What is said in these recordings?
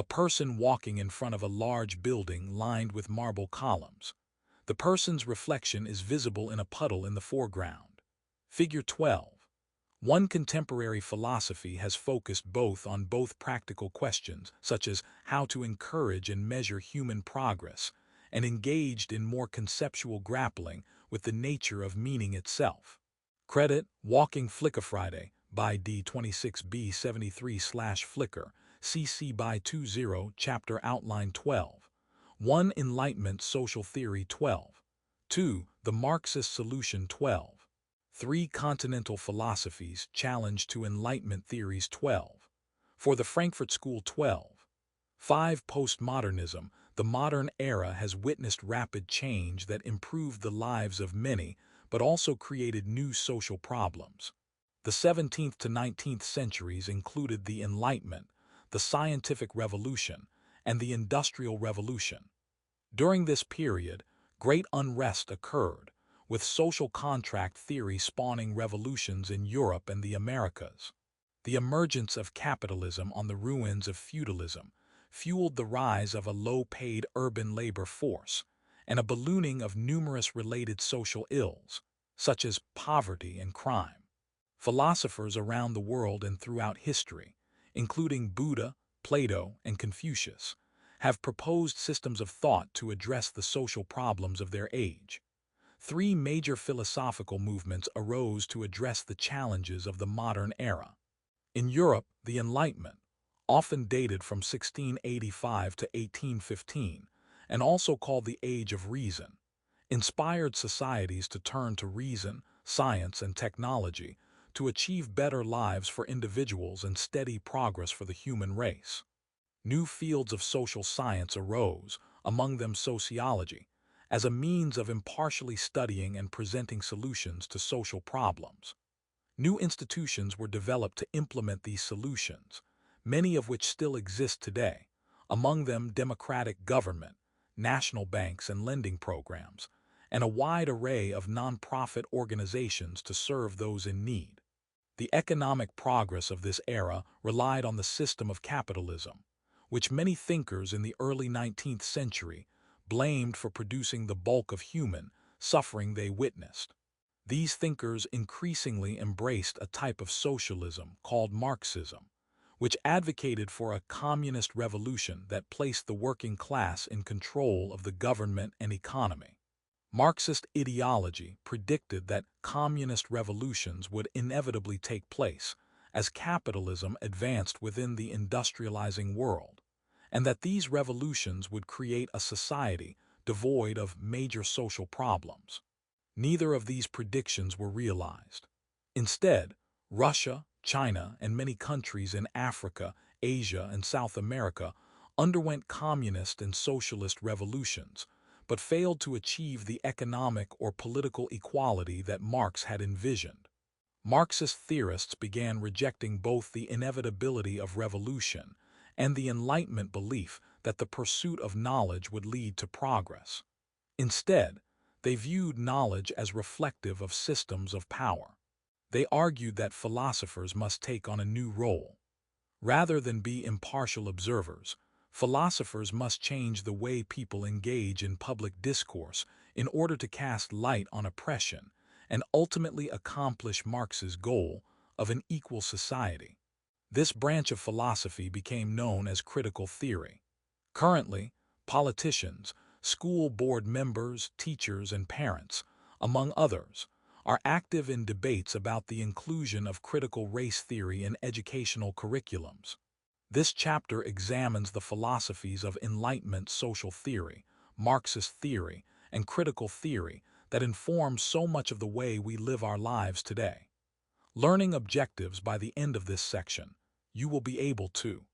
A person walking in front of a large building lined with marble columns. The person's reflection is visible in a puddle in the foreground. Figure 12. One contemporary philosophy has focused on both practical questions, such as how to encourage and measure human progress, and engaged in more conceptual grappling with the nature of meaning itself. Credit, Walking Flickr Friday, by D26B73/Flickr, CC by 20, Chapter Outline 12. 1. Enlightenment Social Theory 12. 2. The Marxist Solution 12. 3. Continental Philosophies Challenge to Enlightenment Theories 12. For the Frankfurt School 12. 5. Postmodernism. The modern era has witnessed rapid change that improved the lives of many, but also created new social problems. The 17th to 19th centuries included the Enlightenment, the Scientific Revolution, and the Industrial Revolution. During this period, great unrest occurred, with social contract theory spawning revolutions in Europe and the Americas. The emergence of capitalism on the ruins of feudalism fueled the rise of a low-paid urban labor force and a ballooning of numerous related social ills, such as poverty and crime. Philosophers around the world and throughout history, including Buddha, Plato, and Confucius, have proposed systems of thought to address the social problems of their age. 3 major philosophical movements arose to address the challenges of the modern era. In Europe, the Enlightenment, often dated from 1685 to 1815, and also called the Age of Reason, inspired societies to turn to reason, science, and technology to achieve better lives for individuals and steady progress for the human race. New fields of social science arose, among them sociology, as a means of impartially studying and presenting solutions to social problems. New institutions were developed to implement these solutions, many of which still exist today, among them democratic government, national banks and lending programs, and a wide array of nonprofit organizations to serve those in need. The economic progress of this era relied on the system of capitalism, which many thinkers in the early 19th century blamed for producing the bulk of human suffering they witnessed. These thinkers increasingly embraced a type of socialism called Marxism, which advocated for a communist revolution that placed the working class in control of the government and economy. Marxist ideology predicted that communist revolutions would inevitably take place as capitalism advanced within the industrializing world, and that these revolutions would create a society devoid of major social problems. Neither of these predictions were realized. Instead, Russia, China, and many countries in Africa, Asia, and South America underwent communist and socialist revolutions, but failed to achieve the economic or political equality that Marx had envisioned. Marxist theorists began rejecting both the inevitability of revolution and the Enlightenment belief that the pursuit of knowledge would lead to progress. Instead, they viewed knowledge as reflective of systems of power. They argued that philosophers must take on a new role. Rather than be impartial observers, philosophers must change the way people engage in public discourse in order to cast light on oppression and ultimately accomplish Marx's goal of an equal society. This branch of philosophy became known as critical theory. Currently, politicians, school board members, teachers, and parents, among others, are active in debates about the inclusion of critical race theory in educational curriculums. This chapter examines the philosophies of Enlightenment social theory, Marxist theory, and critical theory that inform so much of the way we live our lives today. Learning objectives. By the end of this section, you will be able to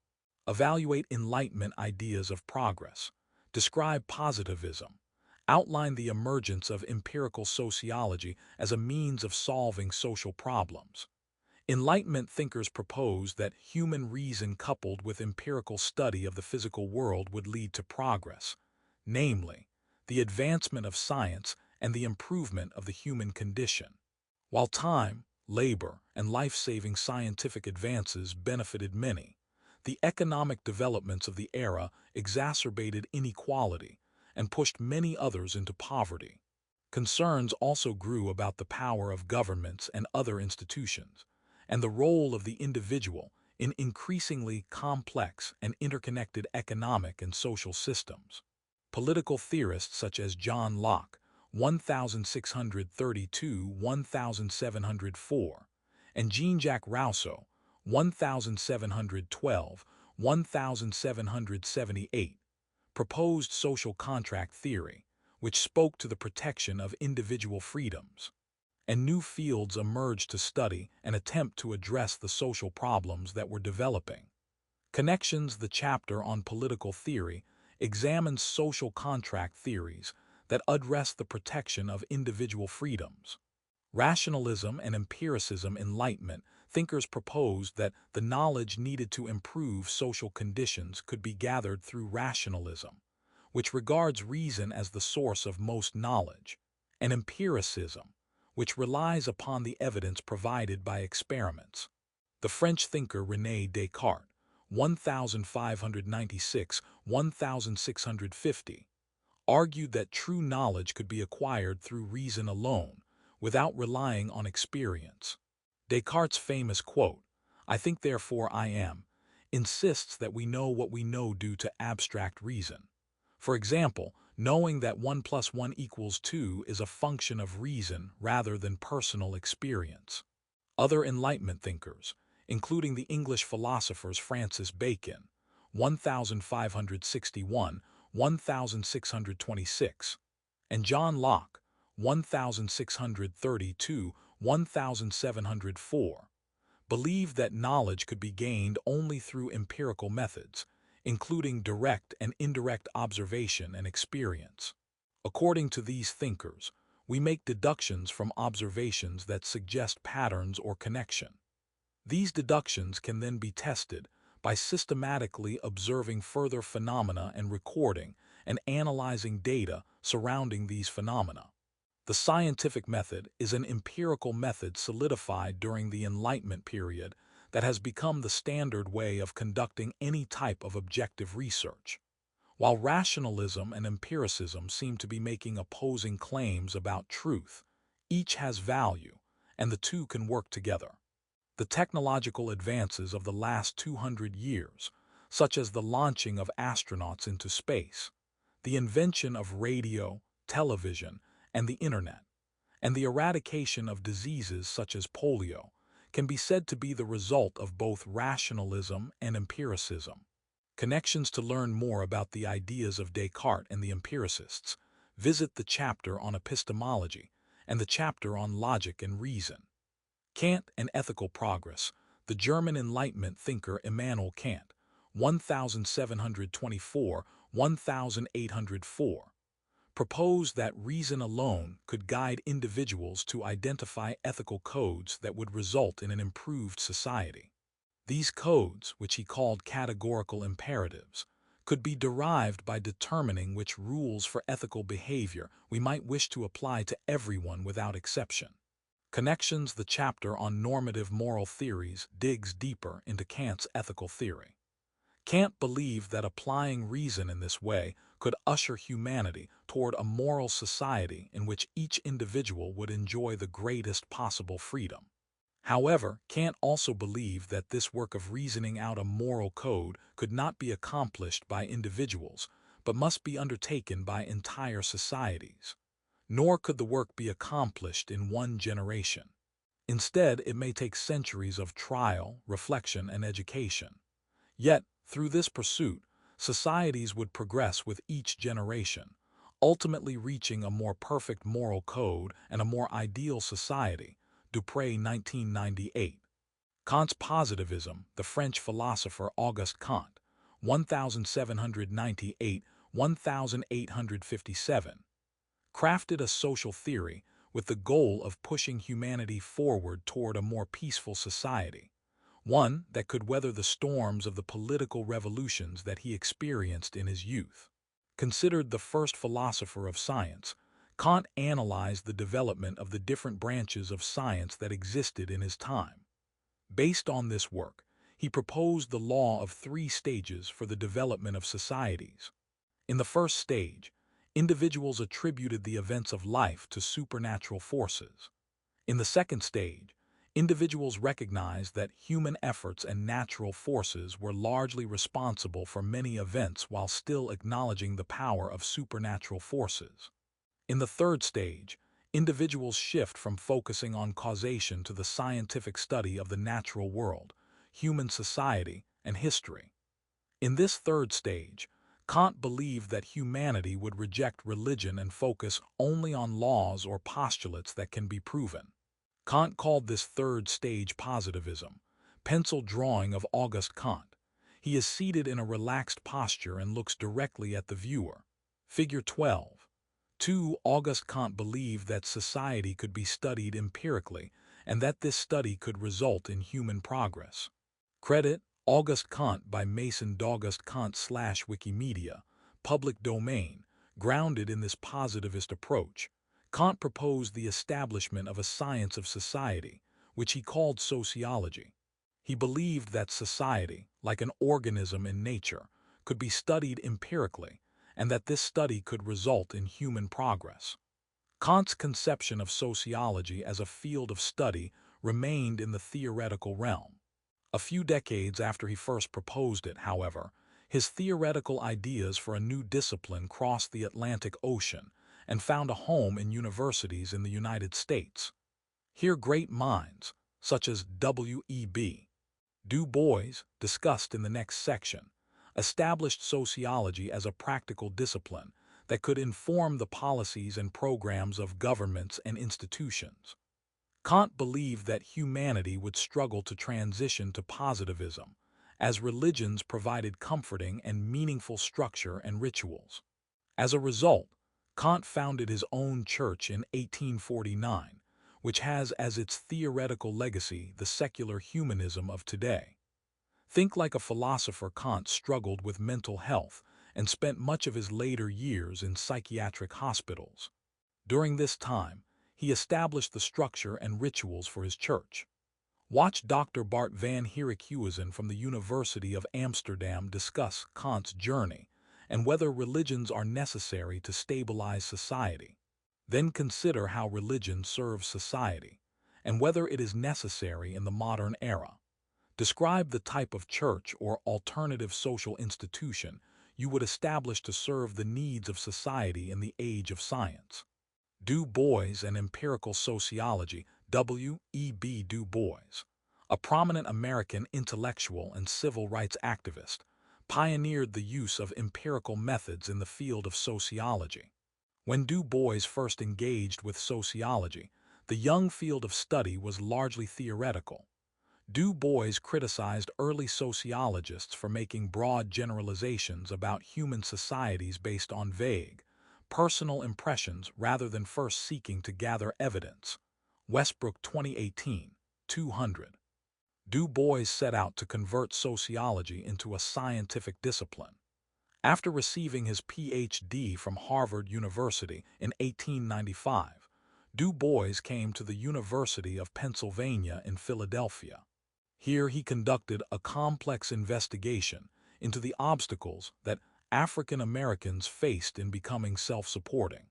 evaluate Enlightenment ideas of progress, describe positivism, outline the emergence of empirical sociology as a means of solving social problems. Enlightenment thinkers propose that human reason coupled with empirical study of the physical world would lead to progress, namely, the advancement of science and the improvement of the human condition. While time, labor, and life-saving scientific advances benefited many, The economic developments of the era exacerbated inequality and pushed many others into poverty. Concerns also grew about the power of governments and other institutions, and the role of the individual in increasingly complex and interconnected economic and social systems. Political theorists such as John Locke, 1632–1704, and Jean-Jacques Rousseau, 1712–1778, proposed social contract theory, which spoke to the protection of individual freedoms. And new fields emerged to study and attempt to address the social problems that were developing. Connections, the chapter on political theory, examines social contract theories that address the protection of individual freedoms. Rationalism and empiricism enlightenment thinkers proposed that the knowledge needed to improve social conditions could be gathered through rationalism, which regards reason as the source of most knowledge, and empiricism, which relies upon the evidence provided by experiments. The French thinker René Descartes, 1596–1650, argued that true knowledge could be acquired through reason alone, without relying on experience. Descartes' famous quote, "I think therefore I am," insists that we know what we know due to abstract reason. For example, knowing that 1 + 1 = 2 is a function of reason rather than personal experience. Other Enlightenment thinkers, including the English philosophers Francis Bacon, 1561–1626, and John Locke, 1632–1704, believed that knowledge could be gained only through empirical methods, including direct and indirect observation and experience. According to these thinkers, we make deductions from observations that suggest patterns or connection. These deductions can then be tested by systematically observing further phenomena and recording and analyzing data surrounding these phenomena. The scientific method is an empirical method solidified during the Enlightenment period that has become the standard way of conducting any type of objective research. While rationalism and empiricism seem to be making opposing claims about truth, each has value, and the two can work together. The technological advances of the last 200 years, such as the launching of astronauts into space, the invention of radio, television, and the internet, and the eradication of diseases such as polio, can be said to be the result of both rationalism and empiricism. Connections. To learn more about the ideas of Descartes and the empiricists, visit the chapter on epistemology and the chapter on logic and reason. Kant and ethical progress. The German Enlightenment thinker Immanuel Kant, 1724–1804, proposed that reason alone could guide individuals to identify ethical codes that would result in an improved society. These codes, which he called categorical imperatives, could be derived by determining which rules for ethical behavior we might wish to apply to everyone without exception. Connections. The chapter on normative moral theories digs deeper into Kant's ethical theory. Kant believed that applying reason in this way could usher humanity toward a moral society in which each individual would enjoy the greatest possible freedom. However, Kant also believed that this work of reasoning out a moral code could not be accomplished by individuals, but must be undertaken by entire societies. Nor could the work be accomplished in one generation. Instead, it may take centuries of trial, reflection, and education. Yet, through this pursuit, societies would progress with each generation, ultimately reaching a more perfect moral code and a more ideal society. Dupré, 1998. Kant's positivism. The French philosopher Auguste Kant, 1798–1857, crafted a social theory with the goal of pushing humanity forward toward a more peaceful society, one that could weather the storms of the political revolutions that he experienced in his youth. Considered the first philosopher of science, Kant analyzed the development of the different branches of science that existed in his time. Based on this work, He proposed the law of three stages for the development of societies. In the first stage, individuals attributed the events of life to supernatural forces. In the second stage, individuals recognized that human efforts and natural forces were largely responsible for many events while still acknowledging the power of supernatural forces. In the third stage, individuals shift from focusing on causation to the scientific study of the natural world, human society, and history. In this third stage, Kant believed that humanity would reject religion and focus only on laws or postulates that can be proven. Kant called this third stage positivism. Pencil drawing of Auguste Kant. He is seated in a relaxed posture and looks directly at the viewer. Figure 12. 2. Auguste Kant believed that society could be studied empirically and that this study could result in human progress. Credit Auguste Kant by Mason d'Auguste Kant /Wikimedia, public domain, grounded in this positivist approach. Kant proposed the establishment of a science of society, which he called sociology. He believed that society, like an organism in nature, could be studied empirically, and that this study could result in human progress. Kant's conception of sociology as a field of study remained in the theoretical realm. A few decades after he first proposed it, however, his theoretical ideas for a new discipline crossed the Atlantic Ocean and found a home in universities in the United States. Here great minds, such as W.E.B. Du Bois, discussed in the next section, established sociology as a practical discipline that could inform the policies and programs of governments and institutions. Kant believed that humanity would struggle to transition to positivism, as religions provided comforting and meaningful structure and rituals. As a result, Kant founded his own church in 1849, which has as its theoretical legacy the secular humanism of today. Think like a philosopher. Kant struggled with mental health and spent much of his later years in psychiatric hospitals. During this time, he established the structure and rituals for his church. Watch Dr. Bart van Heerikhuizen from the University of Amsterdam discuss Kant's journey and whether religions are necessary to stabilize society. Then consider how religion serves society and whether it is necessary in the modern era. Describe the type of church or alternative social institution you would establish to serve the needs of society in the age of science. Du Bois and Empirical Sociology, W.E.B. Du Bois, a prominent American intellectual and civil rights activist, pioneered the use of empirical methods in the field of sociology. When Du Bois first engaged with sociology, the young field of study was largely theoretical. Du Bois criticized early sociologists for making broad generalizations about human societies based on vague, personal impressions rather than first seeking to gather evidence. Westbrook 2018, 200. Du Bois set out to convert sociology into a scientific discipline. After receiving his Ph.D. from Harvard University in 1895, Du Bois came to the University of Pennsylvania in Philadelphia. Here he conducted a complex investigation into the obstacles that African Americans faced in becoming self-supporting.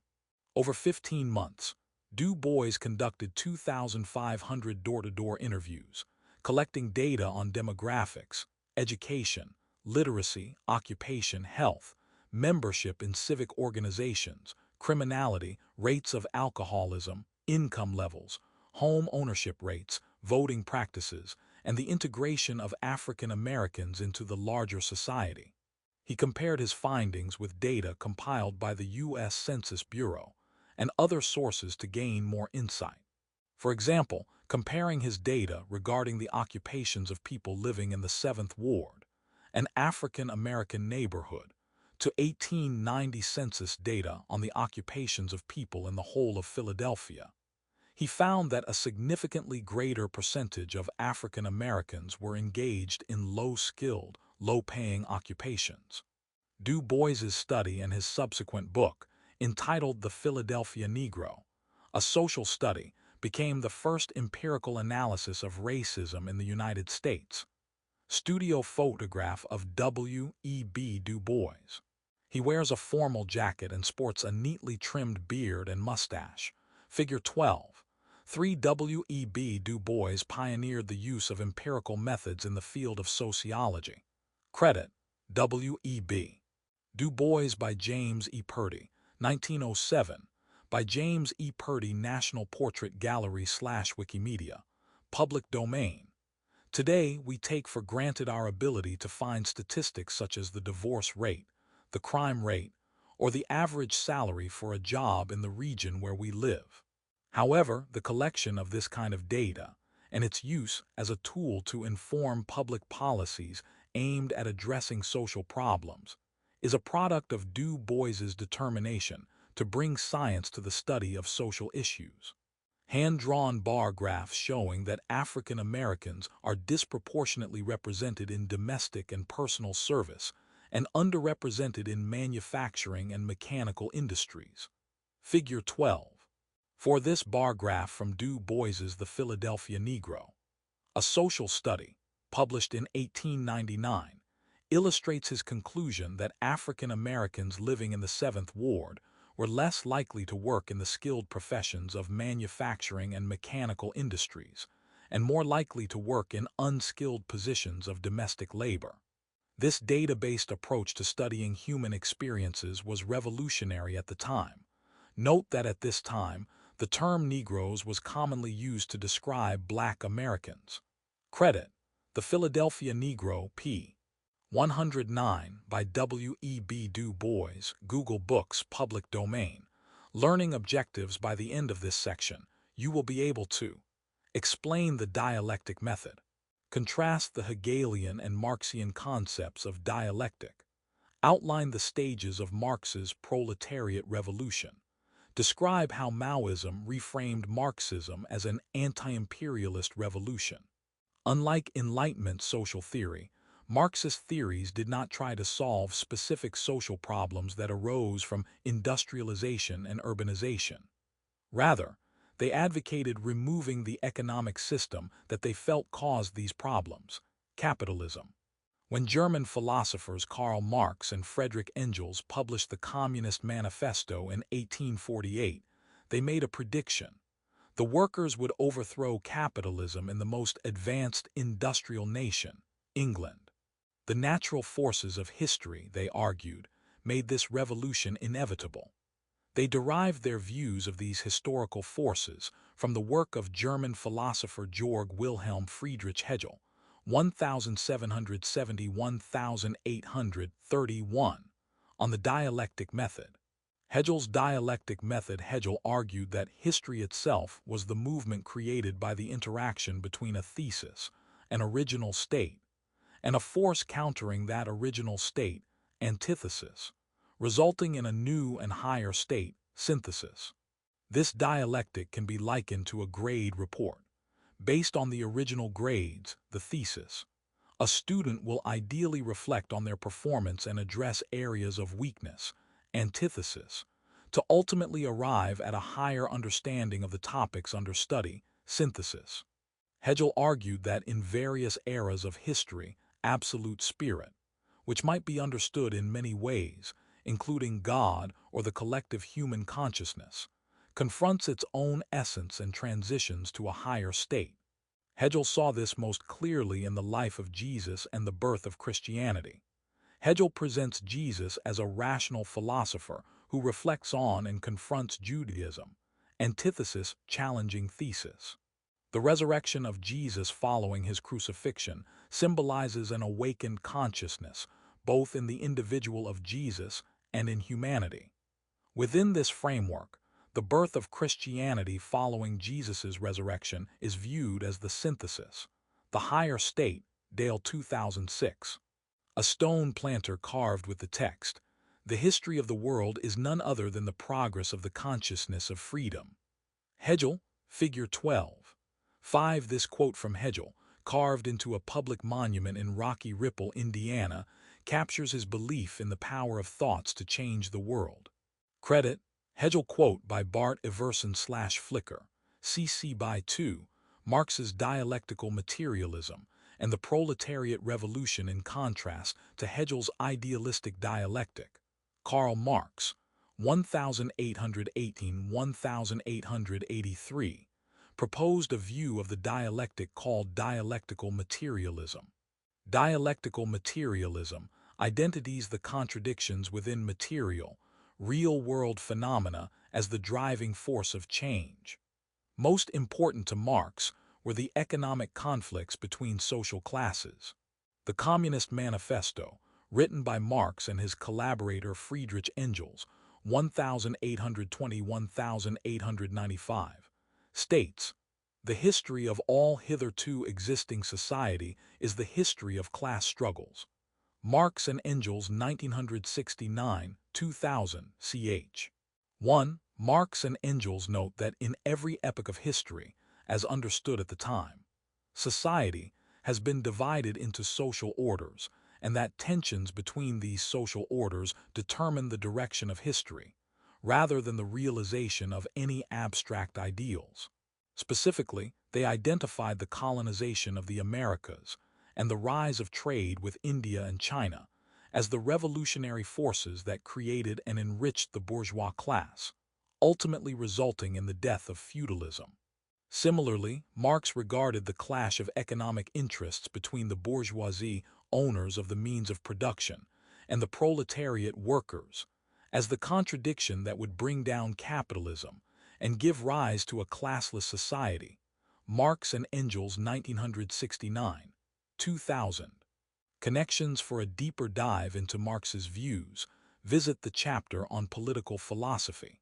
Over 15 months, Du Bois conducted 2,500 door-to-door interviews, collecting data on demographics, education, literacy, occupation, health, membership in civic organizations, criminality, rates of alcoholism, income levels, home ownership rates, voting practices, and the integration of African Americans into the larger society. He compared his findings with data compiled by the U.S. Census Bureau and other sources to gain more insight. For example, comparing his data regarding the occupations of people living in the 7th Ward, an African American neighborhood, to 1890 census data on the occupations of people in the whole of Philadelphia. He found that a significantly greater percentage of African Americans were engaged in low-skilled, low-paying occupations. Du Bois's study and his subsequent book, entitled The Philadelphia Negro, a social study, became the first empirical analysis of racism in the United States. Studio photograph of W.E.B. Du Bois. He wears a formal jacket and sports a neatly trimmed beard and mustache. Figure 12. 3. W.E.B. Du Bois pioneered the use of empirical methods in the field of sociology. Credit: W.E.B. Du Bois by James E. Purdy, 1907, by James E. Purdy, National Portrait Gallery/Wikimedia, public domain. Today, we take for granted our ability to find statistics such as the divorce rate, the crime rate, or the average salary for a job in the region where we live. However, the collection of this kind of data and its use as a tool to inform public policies aimed at addressing social problems is a product of Du Bois's determination to bring science to the study of social issues. Hand-drawn bar graphs showing that African Americans are disproportionately represented in domestic and personal service and underrepresented in manufacturing and mechanical industries. Figure 12. For this bar graph from Du Bois's The Philadelphia Negro, a social study, published in 1899, illustrates his conclusion that African Americans living in the 7th Ward were less likely to work in the skilled professions of manufacturing and mechanical industries, and more likely to work in unskilled positions of domestic labor. This data-based approach to studying human experiences was revolutionary at the time. Note that at this time, the term Negroes was commonly used to describe Black Americans. Credit: The Philadelphia Negro, p. 109 by W.E.B. Du Bois, Google Books, public domain. Learning objectives. By the end of this section, you will be able to explain the dialectic method, contrast the Hegelian and Marxian concepts of dialectic, outline the stages of Marx's proletariat revolution, describe how Maoism reframed Marxism as an anti-imperialist revolution. Unlike Enlightenment social theory, Marxist theories did not try to solve specific social problems that arose from industrialization and urbanization. Rather, they advocated removing the economic system that they felt caused these problems: capitalism. When German philosophers Karl Marx and Friedrich Engels published the Communist Manifesto in 1848, they made a prediction. The workers would overthrow capitalism in the most advanced industrial nation, England. The natural forces of history, they argued, made this revolution inevitable. They derived their views of these historical forces from the work of German philosopher Georg Wilhelm Friedrich Hegel, 1770–1831, on the dialectic method. Hegel's dialectic method. Hegel argued that history itself was the movement created by the interaction between a thesis, an original state, and a force countering that original state, antithesis, resulting in a new and higher state, synthesis. This dialectic can be likened to a grade report. Based on the original grades, the thesis, a student will ideally reflect on their performance and address areas of weakness, antithesis, to ultimately arrive at a higher understanding of the topics under study, synthesis. Hegel argued that in various eras of history, absolute spirit, which might be understood in many ways, including God or the collective human consciousness, confronts its own essence and transitions to a higher state. Hegel saw this most clearly in the life of Jesus and the birth of Christianity. Hegel presents Jesus as a rational philosopher who reflects on and confronts Judaism, antithesis challenging thesis. The resurrection of Jesus following his crucifixion symbolizes an awakened consciousness, both in the individual of Jesus and in humanity. Within this framework, the birth of Christianity following Jesus' resurrection is viewed as the synthesis, the higher state, Dale 2006. A stone planter carved with the text, "The history of the world is none other than the progress of the consciousness of freedom." Hegel, Figure 12. 5. This quote from Hegel, carved into a public monument in Rocky Ripple, Indiana, captures his belief in the power of thoughts to change the world. Credit: Hegel quote by Bart Iverson/Flickr, CC by 2, Marx's Dialectical Materialism, and the proletariat revolution in contrast to Hegel's idealistic dialectic. Karl Marx, 1818–1883, proposed a view of the dialectic called dialectical materialism. Dialectical materialism identifies the contradictions within material, real-world phenomena as the driving force of change. Most important to Marx were the economic conflicts between social classes. The Communist Manifesto, written by Marx and his collaborator Friedrich Engels, 1820–1895, states, "The history of all hitherto existing society is the history of class struggles." Marx and Engels, 1969–2000, ch. 1. Marx and Engels note that in every epoch of history, as understood at the time, society has been divided into social orders, and that tensions between these social orders determine the direction of history, rather than the realization of any abstract ideals. Specifically, they identified the colonization of the Americas and the rise of trade with India and China as the revolutionary forces that created and enriched the bourgeois class, ultimately resulting in the death of feudalism. Similarly, Marx regarded the clash of economic interests between the bourgeoisie, owners of the means of production, and the proletariat workers as the contradiction that would bring down capitalism and give rise to a classless society. Marx and Engels, 1969, 2000. Connections. For a deeper dive into Marx's views, visit the chapter on political philosophy.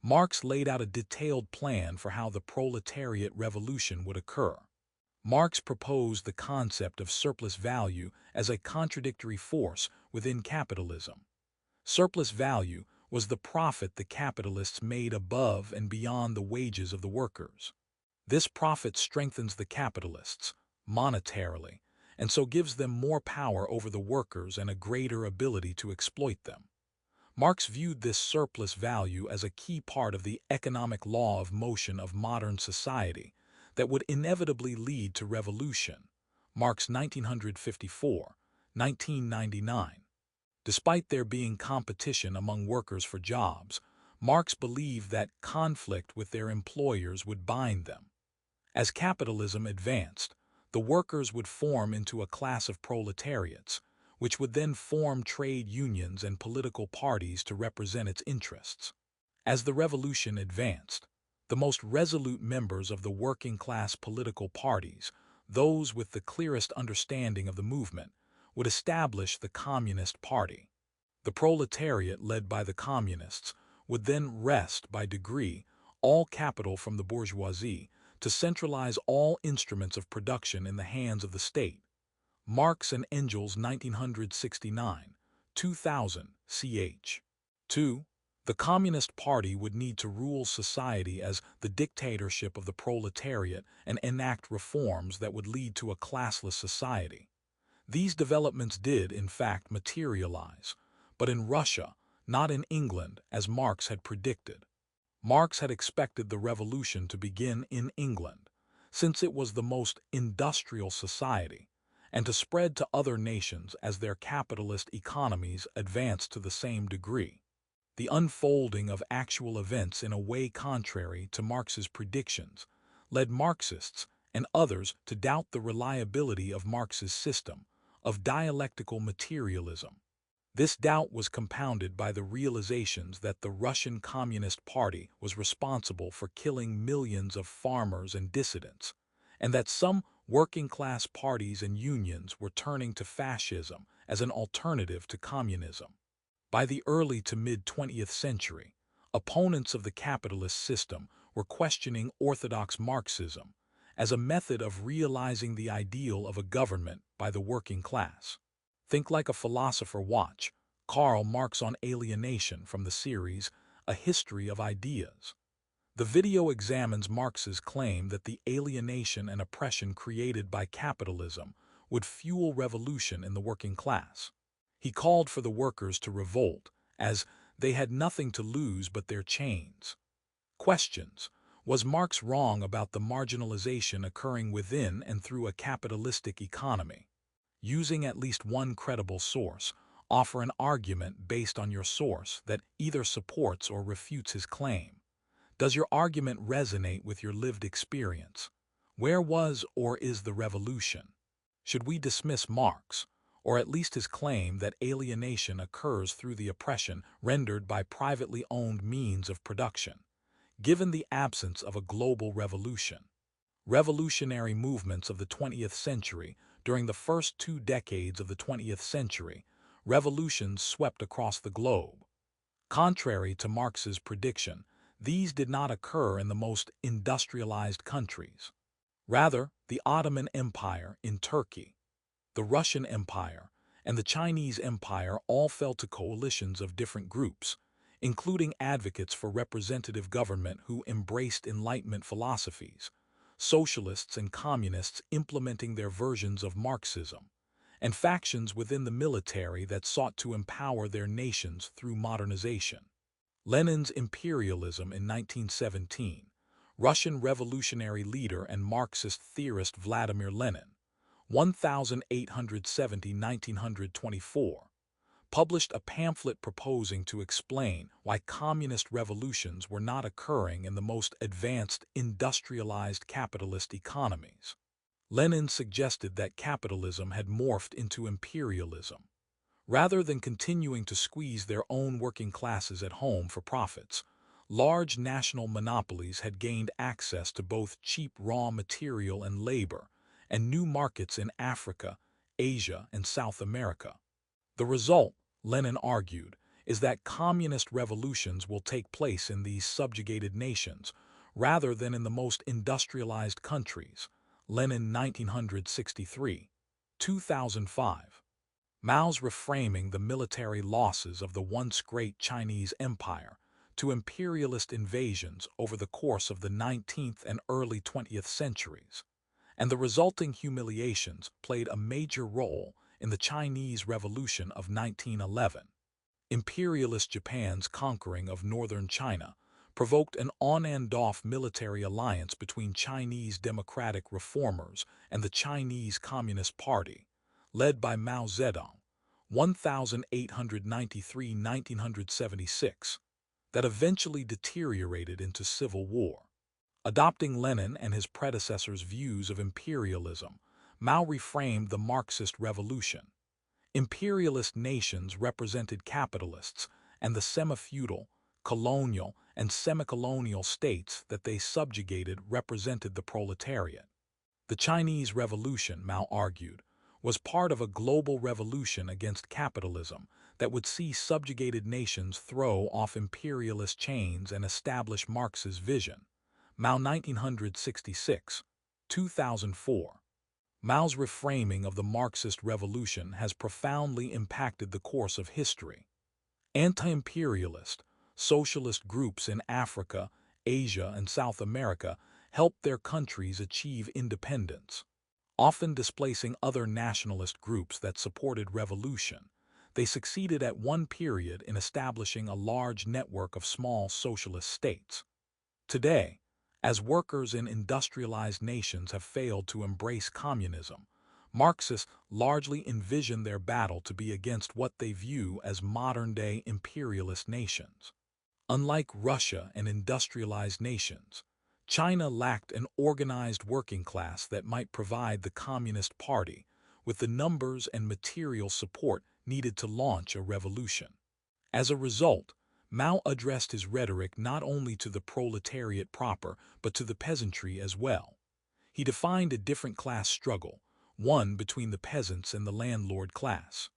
Marx laid out a detailed plan for how the proletariat revolution would occur. Marx proposed the concept of surplus value as a contradictory force within capitalism. Surplus value was the profit the capitalists made above and beyond the wages of the workers. This profit strengthens the capitalists, monetarily, and so gives them more power over the workers and a greater ability to exploit them. Marx viewed this surplus value as a key part of the economic law of motion of modern society that would inevitably lead to revolution. Marx, 1954, 1999. Despite there being competition among workers for jobs, Marx believed that conflict with their employers would bind them. As capitalism advanced, the workers would form into a class of proletariats, which would then form trade unions and political parties to represent its interests. As the revolution advanced, the most resolute members of the working-class political parties, those with the clearest understanding of the movement, would establish the Communist Party. The proletariat, led by the communists, would then wrest by degree all capital from the bourgeoisie to centralize all instruments of production in the hands of the state. Marx and Engels, 1969, 2000, ch. 2. The Communist Party would need to rule society as the dictatorship of the proletariat and enact reforms that would lead to a classless society. These developments did, in fact, materialize, but in Russia, not in England, as Marx had predicted. Marx had expected the revolution to begin in England, since it was the most industrial society, and to spread to other nations as their capitalist economies advanced to the same degree. The unfolding of actual events in a way contrary to Marx's predictions led Marxists and others to doubt the reliability of Marx's system of dialectical materialism. This doubt was compounded by the realizations that the Russian Communist Party was responsible for killing millions of farmers and dissidents, and that some working-class parties and unions were turning to fascism as an alternative to communism. By the early to mid-20th century, opponents of the capitalist system were questioning orthodox Marxism as a method of realizing the ideal of a government by the working class. Think Like a Philosopher. Watch Karl Marx on Alienation from the series A History of Ideas. The video examines Marx's claim that the alienation and oppression created by capitalism would fuel revolution in the working class. He called for the workers to revolt, as they had nothing to lose but their chains. Questions: Was Marx wrong about the marginalization occurring within and through a capitalistic economy? Using at least one credible source, offer an argument based on your source that either supports or refutes his claim. Does your argument resonate with your lived experience? Where was or is the revolution? Should we dismiss Marx, or at least his claim that alienation occurs through the oppression rendered by privately owned means of production, given the absence of a global revolution? Revolutionary movements of the 20th century. During the first 2 decades of the 20th century, revolutions swept across the globe. Contrary to Marx's prediction, these did not occur in the most industrialized countries. Rather, the Ottoman Empire in Turkey, the Russian Empire, and the Chinese Empire all fell to coalitions of different groups, including advocates for representative government who embraced Enlightenment philosophies, socialists and communists implementing their versions of Marxism, and factions within the military that sought to empower their nations through modernization. Lenin's imperialism in 1917, Russian revolutionary leader and Marxist theorist Vladimir Lenin, 1870–1924, published a pamphlet proposing to explain why communist revolutions were not occurring in the most advanced industrialized capitalist economies. Lenin suggested that capitalism had morphed into imperialism. Rather than continuing to squeeze their own working classes at home for profits, large national monopolies had gained access to both cheap raw material and labor, and new markets in Africa, Asia, and South America. The result, Lenin argued, is that communist revolutions will take place in these subjugated nations, rather than in the most industrialized countries. Lenin 1963, 2005. Mao's reframing the military losses of the once great Chinese Empire to imperialist invasions over the course of the 19th and early 20th centuries, and the resulting humiliations played a major role in the Chinese Revolution of 1911. Imperialist Japan's conquering of northern China provoked an on-and-off military alliance between Chinese democratic reformers and the Chinese Communist Party, led by Mao Zedong, 1893–1976, that eventually deteriorated into civil war. Adopting Lenin and his predecessors' views of imperialism, Mao reframed the Marxist revolution. Imperialist nations represented capitalists and the semi-feudal, colonial, and semi-colonial states that they subjugated represented the proletariat. The Chinese Revolution, Mao argued, was part of a global revolution against capitalism that would see subjugated nations throw off imperialist chains and establish Marx's vision. Mao 1966, 2004. Mao's reframing of the Marxist revolution has profoundly impacted the course of history. Anti-imperialist, socialist groups in Africa, Asia, and South America helped their countries achieve independence. Often displacing other nationalist groups that supported revolution, they succeeded at one period in establishing a large network of small socialist states. Today, as workers in industrialized nations have failed to embrace communism, Marxists largely envision their battle to be against what they view as modern-day imperialist nations. Unlike Russia and industrialized nations, China lacked an organized working class that might provide the Communist Party with the numbers and material support needed to launch a revolution. As a result, Mao addressed his rhetoric not only to the proletariat proper, but to the peasantry as well. He defined a different class struggle, one between the peasants and the landlord class.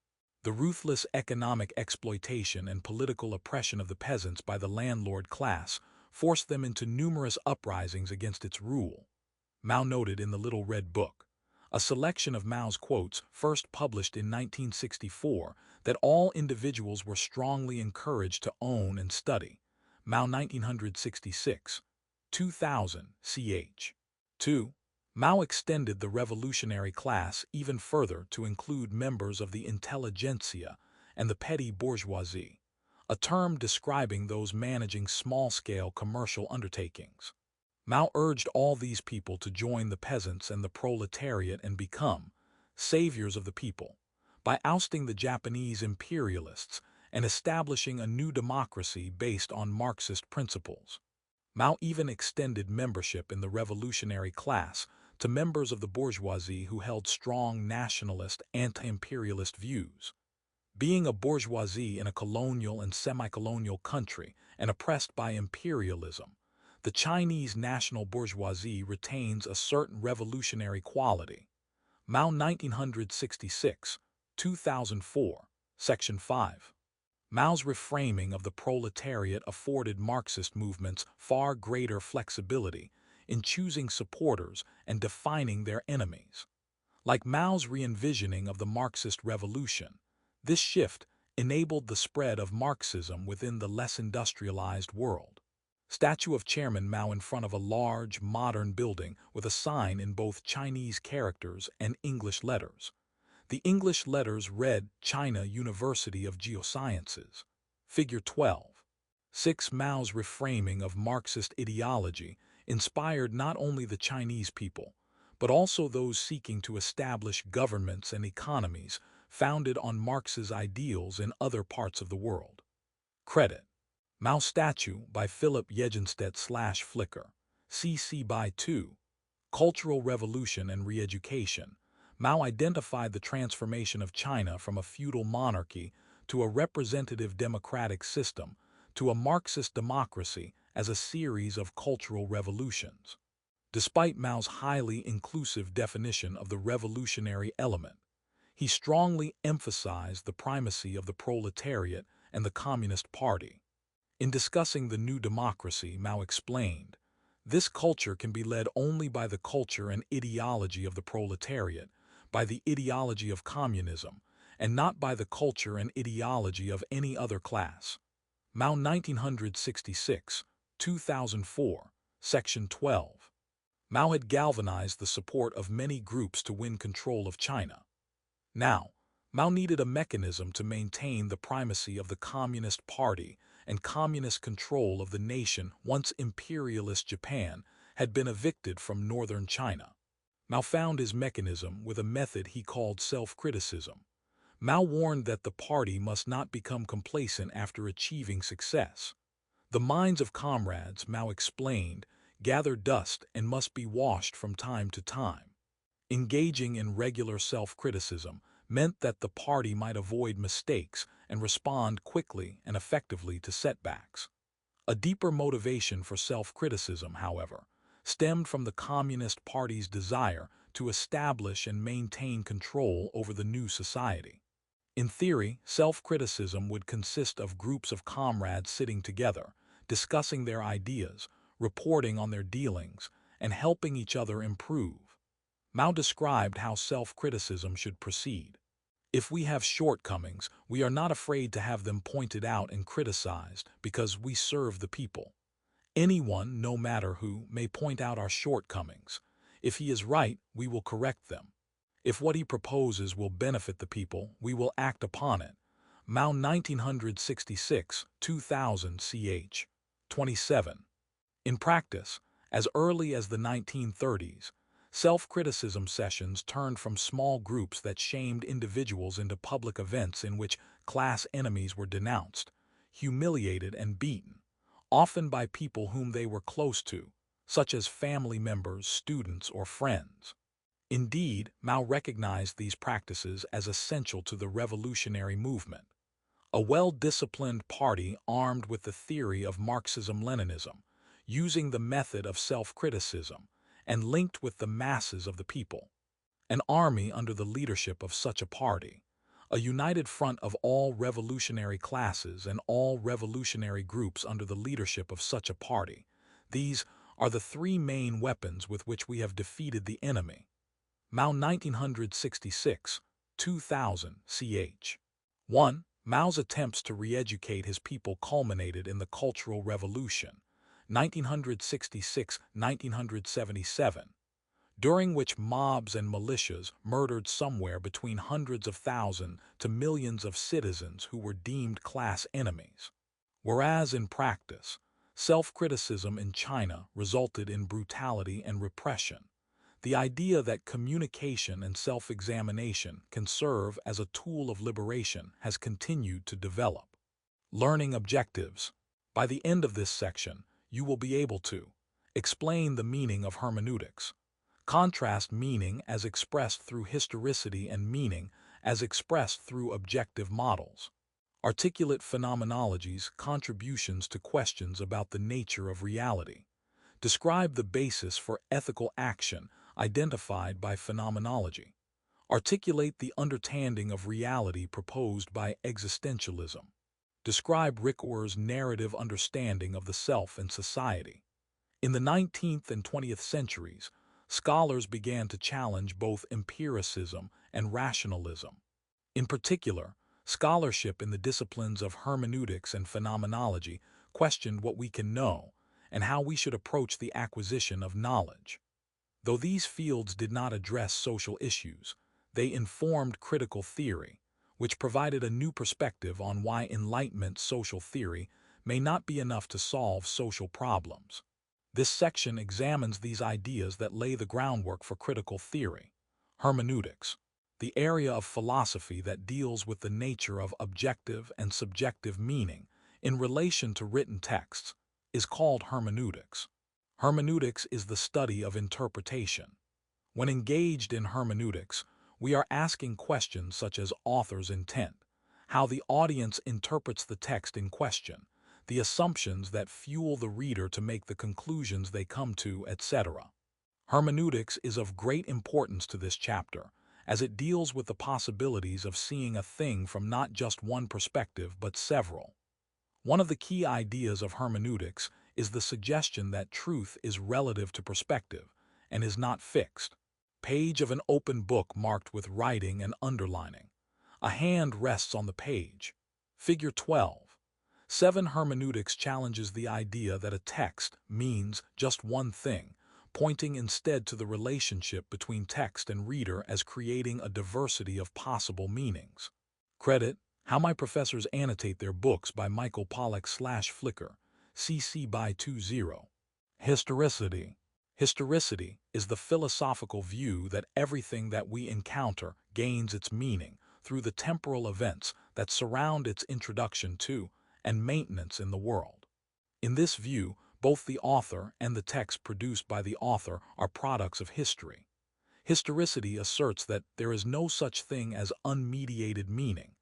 The ruthless economic exploitation and political oppression of the peasants by the landlord class forced them into numerous uprisings against its rule. Mao noted in the Little Red Book, a selection of Mao's quotes first published in 1964, that all individuals were strongly encouraged to own and study. Mao 1966, 2000, ch. 2. Mao extended the revolutionary class even further to include members of the intelligentsia and the petty bourgeoisie, a term describing those managing small-scale commercial undertakings. Mao urged all these people to join the peasants and the proletariat and become saviors of the people by ousting the Japanese imperialists and establishing a new democracy based on Marxist principles. Mao even extended membership in the revolutionary class to members of the bourgeoisie who held strong nationalist, anti-imperialist views. Being a bourgeoisie in a colonial and semi-colonial country and oppressed by imperialism, the Chinese national bourgeoisie retains a certain revolutionary quality. Mao 1966, 2004, Section 5. Mao's reframing of the proletariat afforded Marxist movements far greater flexibility in choosing supporters and defining their enemies. Like Mao's re-envisioning of the Marxist revolution, this shift enabled the spread of Marxism within the less industrialized world. Statue of Chairman Mao in front of a large, modern building with a sign in both Chinese characters and English letters. The English letters read China University of Geosciences. Figure 12. 6. Mao's reframing of Marxist ideology inspired not only the Chinese people, but also those seeking to establish governments and economies founded on Marx's ideals in other parts of the world. Credit: Mao Statue by Philip Yegenstedt/Flickr. CC by 2. Cultural Revolution and Re-Education. Mao identified the transformation of China from a feudal monarchy to a representative democratic system to a Marxist democracy as a series of cultural revolutions. Despite Mao's highly inclusive definition of the revolutionary element, he strongly emphasized the primacy of the proletariat and the Communist Party. In discussing the new democracy, Mao explained, "This culture can be led only by the culture and ideology of the proletariat, by the ideology of communism, and not by the culture and ideology of any other class." Mao 1966, 2004, Section 12. Mao had galvanized the support of many groups to win control of China. Now, Mao needed a mechanism to maintain the primacy of the Communist Party and communist control of the nation once imperialist Japan had been evicted from northern China. Mao found his mechanism with a method he called self-criticism. Mao warned that the party must not become complacent after achieving success. The minds of comrades, Mao explained, gather dust and must be washed from time to time. Engaging in regular self-criticism meant that the party might avoid mistakes and respond quickly and effectively to setbacks. A deeper motivation for self-criticism, however, stemmed from the Communist Party's desire to establish and maintain control over the new society. In theory, self-criticism would consist of groups of comrades sitting together, discussing their ideas, reporting on their dealings, and helping each other improve. Mao described how self-criticism should proceed. "If we have shortcomings, we are not afraid to have them pointed out and criticized because we serve the people. Anyone, no matter who, may point out our shortcomings. If he is right, we will correct them. If what he proposes will benefit the people, we will act upon it." Mao 1966, 2000 ch. 27. In practice, as early as the 1930s, self-criticism sessions turned from small groups that shamed individuals into public events in which class enemies were denounced, humiliated, and beaten, often by people whom they were close to, such as family members, students, or friends. Indeed, Mao recognized these practices as essential to the revolutionary movement. A well-disciplined party armed with the theory of Marxism-Leninism, using the method of self-criticism, and linked with the masses of the people. An army under the leadership of such a party, a united front of all revolutionary classes and all revolutionary groups under the leadership of such a party. These are the three main weapons with which we have defeated the enemy. Mao 1966, 2000 ch. 1. Mao's attempts to re-educate his people culminated in the Cultural Revolution, 1966-1977, during which mobs and militias murdered somewhere between hundreds of thousands to millions of citizens who were deemed class enemies. Whereas in practice, Self-criticism in China resulted in brutality and repression. The idea that communication and self-examination can serve as a tool of liberation has continued to develop. Learning objectives. By the end of this section, you will be able to explain the meaning of hermeneutics, contrast meaning as expressed through historicity and meaning as expressed through objective models, articulate phenomenology's contributions to questions about the nature of reality, describe the basis for ethical action identified by phenomenology, articulate the understanding of reality proposed by existentialism, describe Ricker's narrative understanding of the self and society. In the 19th and 20th centuries, scholars began to challenge both empiricism and rationalism. In particular, scholarship in the disciplines of hermeneutics and phenomenology questioned what we can know and how we should approach the acquisition of knowledge. Though these fields did not address social issues, they informed critical theory, which provided a new perspective on why Enlightenment social theory may not be enough to solve social problems. This section examines these ideas that lay the groundwork for critical theory. Hermeneutics, the area of philosophy that deals with the nature of objective and subjective meaning in relation to written texts, is called hermeneutics. Hermeneutics is the study of interpretation. When engaged in hermeneutics, we are asking questions such as author's intent, how the audience interprets the text in question, the assumptions that fuel the reader to make the conclusions they come to, etc. Hermeneutics is of great importance to this chapter, as it deals with the possibilities of seeing a thing from not just one perspective but several. One of the key ideas of hermeneutics is the suggestion that truth is relative to perspective and is not fixed. Page of an open book marked with writing and underlining. A hand rests on the page. Figure 12. 7. Hermeneutics challenges the idea that a text means just one thing, pointing instead to the relationship between text and reader as creating a diversity of possible meanings. Credit, How My Professors Annotate Their Books by Michael Pollack/Flickr, CC by 20. Historicity. Historicity is the philosophical view that everything that we encounter gains its meaning through the temporal events that surround its introduction to and maintenance in the world. In this view, both the author and the text produced by the author are products of history. Historicity asserts that there is no such thing as unmediated meaning.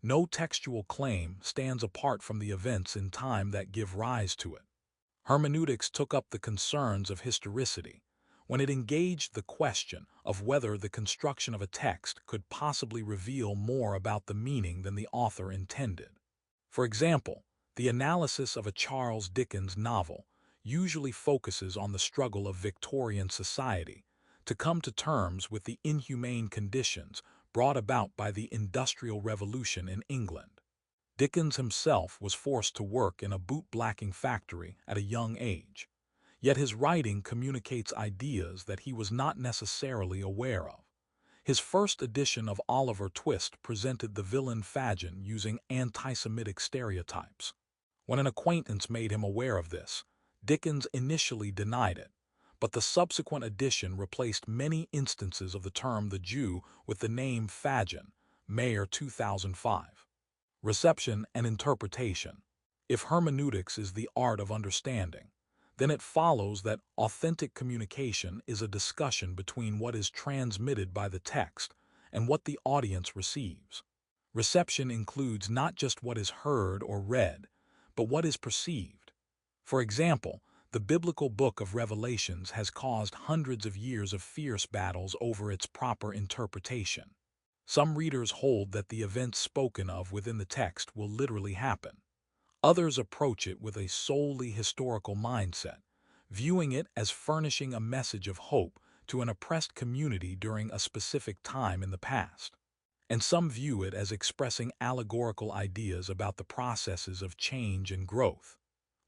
No textual claim stands apart from the events in time that give rise to it. Hermeneutics took up the concerns of historicity when it engaged the question of whether the construction of a text could possibly reveal more about the meaning than the author intended. For example, the analysis of a Charles Dickens novel usually focuses on the struggle of Victorian society to come to terms with the inhumane conditions brought about by the Industrial Revolution in England. Dickens himself was forced to work in a boot-blacking factory at a young age, yet his writing communicates ideas that he was not necessarily aware of. His first edition of Oliver Twist presented the villain Fagin using anti-Semitic stereotypes. When an acquaintance made him aware of this, Dickens initially denied it, but the subsequent edition replaced many instances of the term the Jew with the name Fagin, Mayer 2005. Reception and interpretation. If hermeneutics is the art of understanding, then it follows that authentic communication is a discussion between what is transmitted by the text and what the audience receives. Reception includes not just what is heard or read, but what is perceived. For example, the biblical book of Revelations has caused hundreds of years of fierce battles over its proper interpretation. Some readers hold that the events spoken of within the text will literally happen. Others approach it with a solely historical mindset, viewing it as furnishing a message of hope to an oppressed community during a specific time in the past. And some view it as expressing allegorical ideas about the processes of change and growth.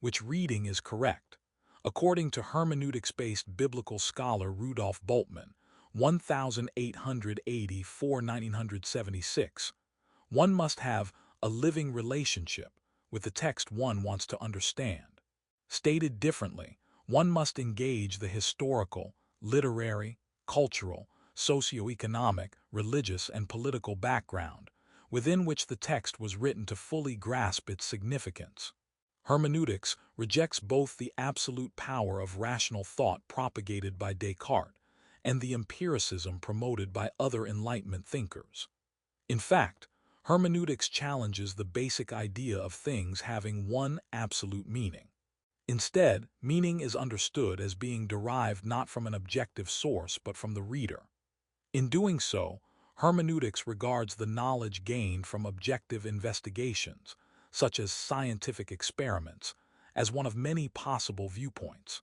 Which reading is correct? According to hermeneutics-based biblical scholar Rudolf Bultmann, 1884–1976, one must have a living relationship with the text one wants to understand. Stated differently, one must engage the historical, literary, cultural, socioeconomic, religious, and political background within which the text was written to fully grasp its significance. Hermeneutics rejects both the absolute power of rational thought propagated by Descartes and the empiricism promoted by other Enlightenment thinkers. In fact, hermeneutics challenges the basic idea of things having one absolute meaning. Instead, meaning is understood as being derived not from an objective source but from the reader. In doing so, hermeneutics regards the knowledge gained from objective investigations, such as scientific experiments, as one of many possible viewpoints.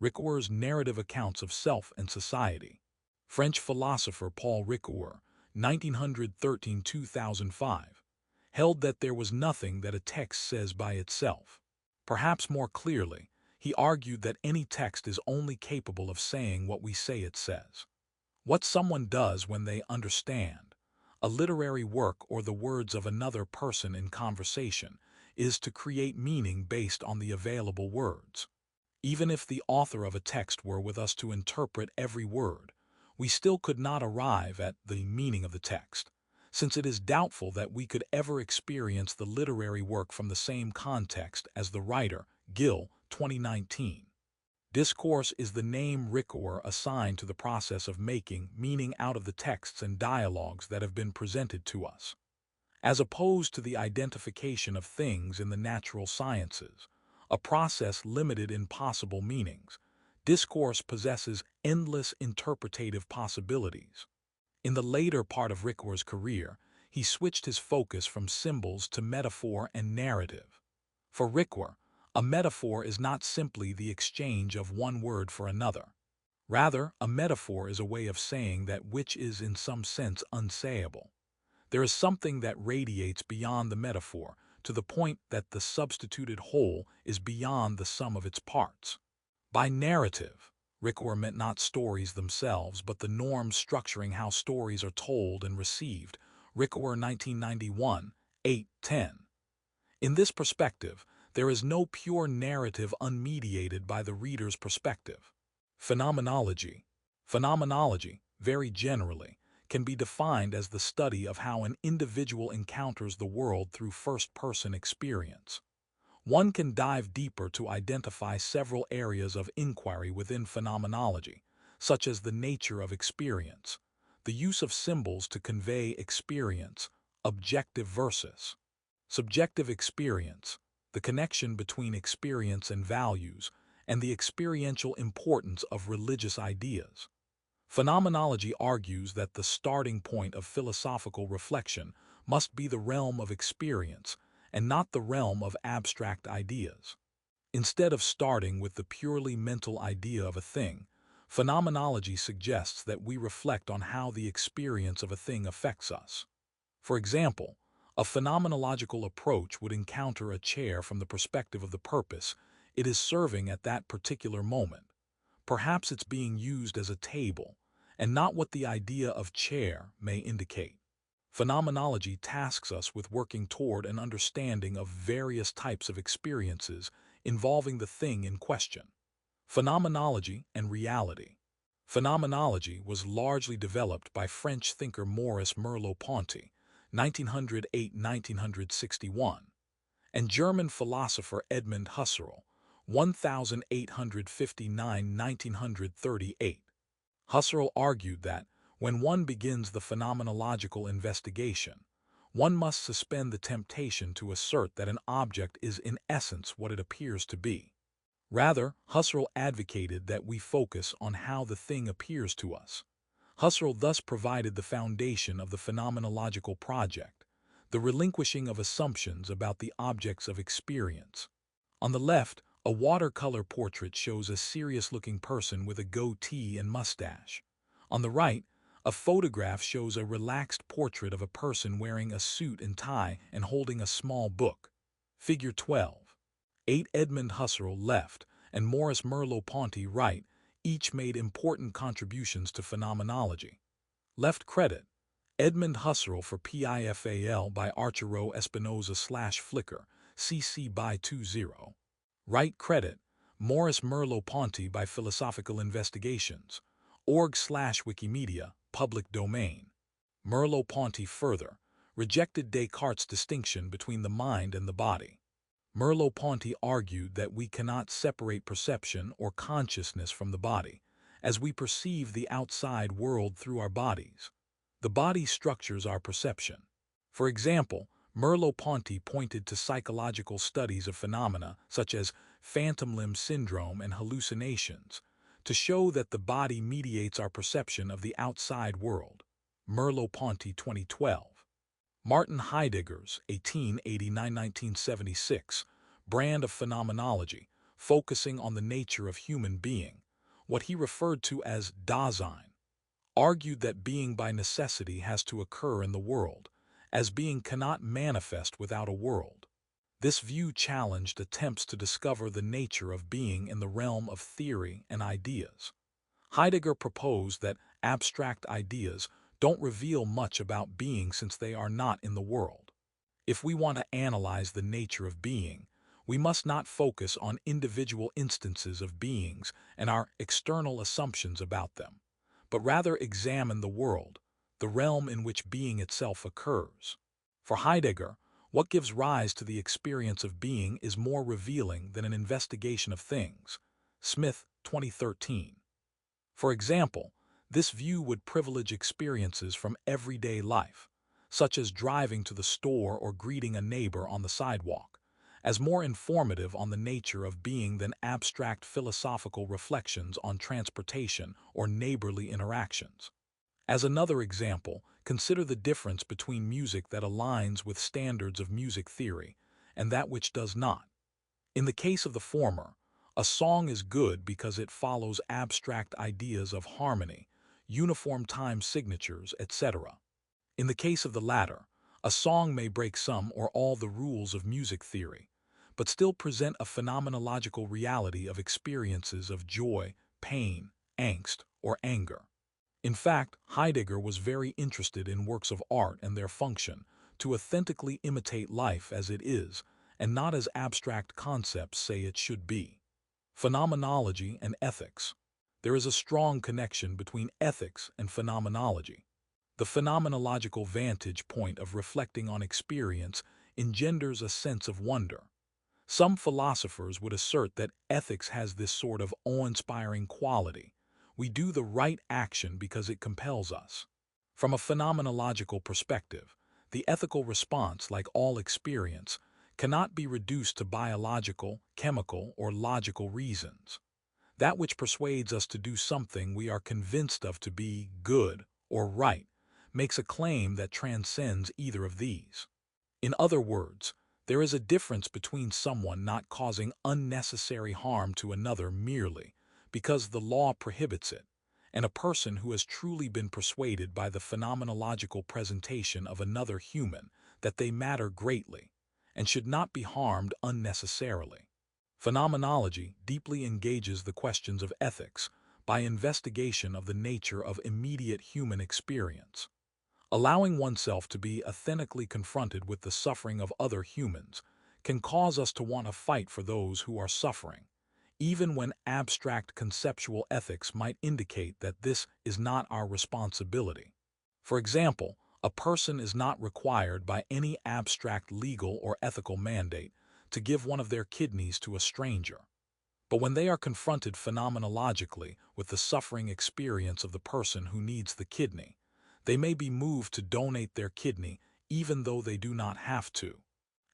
Ricoeur's narrative accounts of self and society. French philosopher Paul Ricoeur, 1913–2005, held that there was nothing that a text says by itself. Perhaps more clearly, he argued that any text is only capable of saying what we say it says. What someone does when they understand a literary work or the words of another person in conversation is to create meaning based on the available words. Even if the author of a text were with us to interpret every word, we still could not arrive at the meaning of the text, since it is doubtful that we could ever experience the literary work from the same context as the writer. Gill, 2019. Discourse is the name Ricoeur assigned to the process of making meaning out of the texts and dialogues that have been presented to us. As opposed to the identification of things in the natural sciences, a process limited in possible meanings, discourse possesses endless interpretative possibilities. In the later part of Ricoeur's career, he switched his focus from symbols to metaphor and narrative. For Ricoeur, a metaphor is not simply the exchange of one word for another. Rather, a metaphor is a way of saying that which is in some sense unsayable. There is something that radiates beyond the metaphor to the point that the substituted whole is beyond the sum of its parts. By narrative, Ricoeur meant not stories themselves, but the norms structuring how stories are told and received. Ricoeur, 1991, 8-10. In this perspective, there is no pure narrative unmediated by the reader's perspective. Phenomenology. Phenomenology, very generally, can be defined as the study of how an individual encounters the world through first-person experience. One can dive deeper to identify several areas of inquiry within phenomenology, such as the nature of experience, the use of symbols to convey experience, objective versus subjective experience, the connection between experience and values, and the experiential importance of religious ideas. Phenomenology argues that the starting point of philosophical reflection must be the realm of experience and not the realm of abstract ideas. Instead of starting with the purely mental idea of a thing, phenomenology suggests that we reflect on how the experience of a thing affects us. For example, a phenomenological approach would encounter a chair from the perspective of the purpose it is serving at that particular moment. Perhaps it's being used as a table, and not what the idea of chair may indicate. Phenomenology tasks us with working toward an understanding of various types of experiences involving the thing in question. Phenomenology and reality. Phenomenology was largely developed by French thinker Maurice Merleau-Ponty, 1908–1961, and German philosopher Edmund Husserl, 1859–1938. Husserl argued that, when one begins the phenomenological investigation, one must suspend the temptation to assert that an object is in essence what it appears to be. Rather, Husserl advocated that we focus on how the thing appears to us. Husserl thus provided the foundation of the phenomenological project, the relinquishing of assumptions about the objects of experience. On the left, a watercolor portrait shows a serious-looking person with a goatee and mustache. On the right, a photograph shows a relaxed portrait of a person wearing a suit and tie and holding a small book. Figure 12. 8. Edmund Husserl left and Maurice Merleau-Ponty right each made important contributions to phenomenology. Left credit: Edmund Husserl for PIFAL by Archero Espinoza /Flickr, CC by 20. Right credit: Morris Merleau-Ponty by Philosophical Investigations. Org/Wikimedia, public domain. Merleau-Ponty further rejected Descartes' distinction between the mind and the body. Merleau-Ponty argued that we cannot separate perception or consciousness from the body, as we perceive the outside world through our bodies. The body structures our perception. For example, Merleau-Ponty pointed to psychological studies of phenomena such as phantom limb syndrome and hallucinations to show that the body mediates our perception of the outside world. Merleau-Ponty 2012. Martin Heidegger's 1889-1976 brand of phenomenology, focusing on the nature of human being, what he referred to as Dasein, argued that being by necessity has to occur in the world, as being cannot manifest without a world. This view challenged attempts to discover the nature of being in the realm of theory and ideas. Heidegger proposed that abstract ideas don't reveal much about being since they are not in the world. If we want to analyze the nature of being, we must not focus on individual instances of beings and our external assumptions about them, but rather examine the world, the realm in which being itself occurs. For Heidegger, what gives rise to the experience of being is more revealing than an investigation of things. Smith, 2013. For example, this view would privilege experiences from everyday life, such as driving to the store or greeting a neighbor on the sidewalk, as more informative on the nature of being than abstract philosophical reflections on transportation or neighborly interactions. As another example, consider the difference between music that aligns with standards of music theory and that which does not. In the case of the former, a song is good because it follows abstract ideas of harmony, uniform time signatures, etc. In the case of the latter, a song may break some or all the rules of music theory, but still present a phenomenological reality of experiences of joy, pain, angst, or anger. In fact, Heidegger was very interested in works of art and their function to authentically imitate life as it is, and not as abstract concepts say it should be. Phenomenology and ethics. There is a strong connection between ethics and phenomenology. The phenomenological vantage point of reflecting on experience engenders a sense of wonder. Some philosophers would assert that ethics has this sort of awe-inspiring quality. We do the right action because it compels us. From a phenomenological perspective, the ethical response, like all experience, cannot be reduced to biological, chemical, or logical reasons. That which persuades us to do something we are convinced of to be good or right makes a claim that transcends either of these. In other words, there is a difference between someone not causing unnecessary harm to another merely because the law prohibits it, and a person who has truly been persuaded by the phenomenological presentation of another human that they matter greatly and should not be harmed unnecessarily. Phenomenology deeply engages the questions of ethics by investigation of the nature of immediate human experience. Allowing oneself to be authentically confronted with the suffering of other humans can cause us to want to fight for those who are suffering, even when abstract conceptual ethics might indicate that this is not our responsibility. For example, a person is not required by any abstract legal or ethical mandate to give one of their kidneys to a stranger. But when they are confronted phenomenologically with the suffering experience of the person who needs the kidney, they may be moved to donate their kidney even though they do not have to.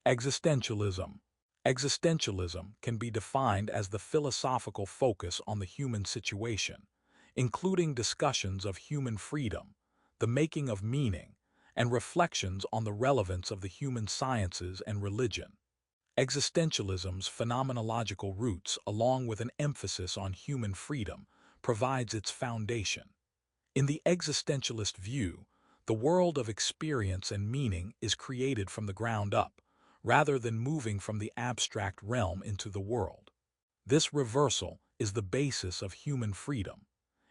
Existentialism. Existentialism can be defined as the philosophical focus on the human situation, including discussions of human freedom, the making of meaning, and reflections on the relevance of the human sciences and religion. Existentialism's phenomenological roots, along with an emphasis on human freedom, provides its foundation. In the existentialist view, the world of experience and meaning is created from the ground up, rather than moving from the abstract realm into the world. This reversal is the basis of human freedom.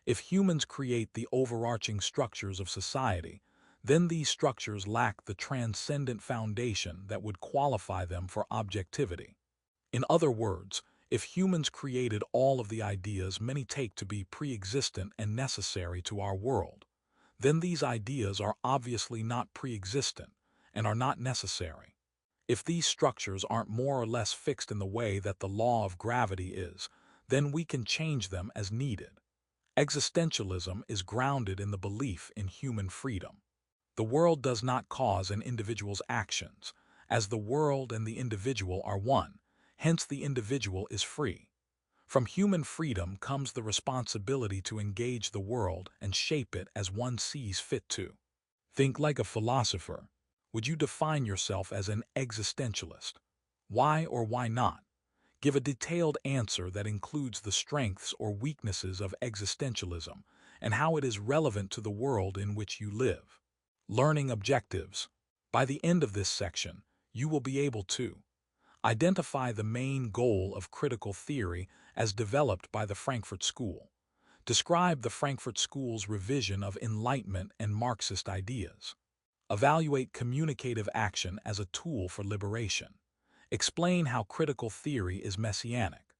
If humans create the overarching structures of society, then these structures lack the transcendent foundation that would qualify them for objectivity. In other words, If humans created all of the ideas many take to be pre-existent and necessary to our world, then these ideas are obviously not pre-existent and are not necessary. If these structures aren't more or less fixed in the way that the law of gravity is, then we can change them as needed. Existentialism is grounded in the belief in human freedom. The world does not cause an individual's actions, as the world and the individual are one, hence the individual is free. From human freedom comes the responsibility to engage the world and shape it as one sees fit to. Think like a philosopher. Would you define yourself as an existentialist? Why or why not? Give a detailed answer that includes the strengths or weaknesses of existentialism and how it is relevant to the world in which you live. Learning objectives. By the end of this section, you will be able to identify the main goal of critical theory as developed by the Frankfurt School. Describe the Frankfurt School's revision of Enlightenment and Marxist ideas. Evaluate communicative action as a tool for liberation. Explain how critical theory is messianic.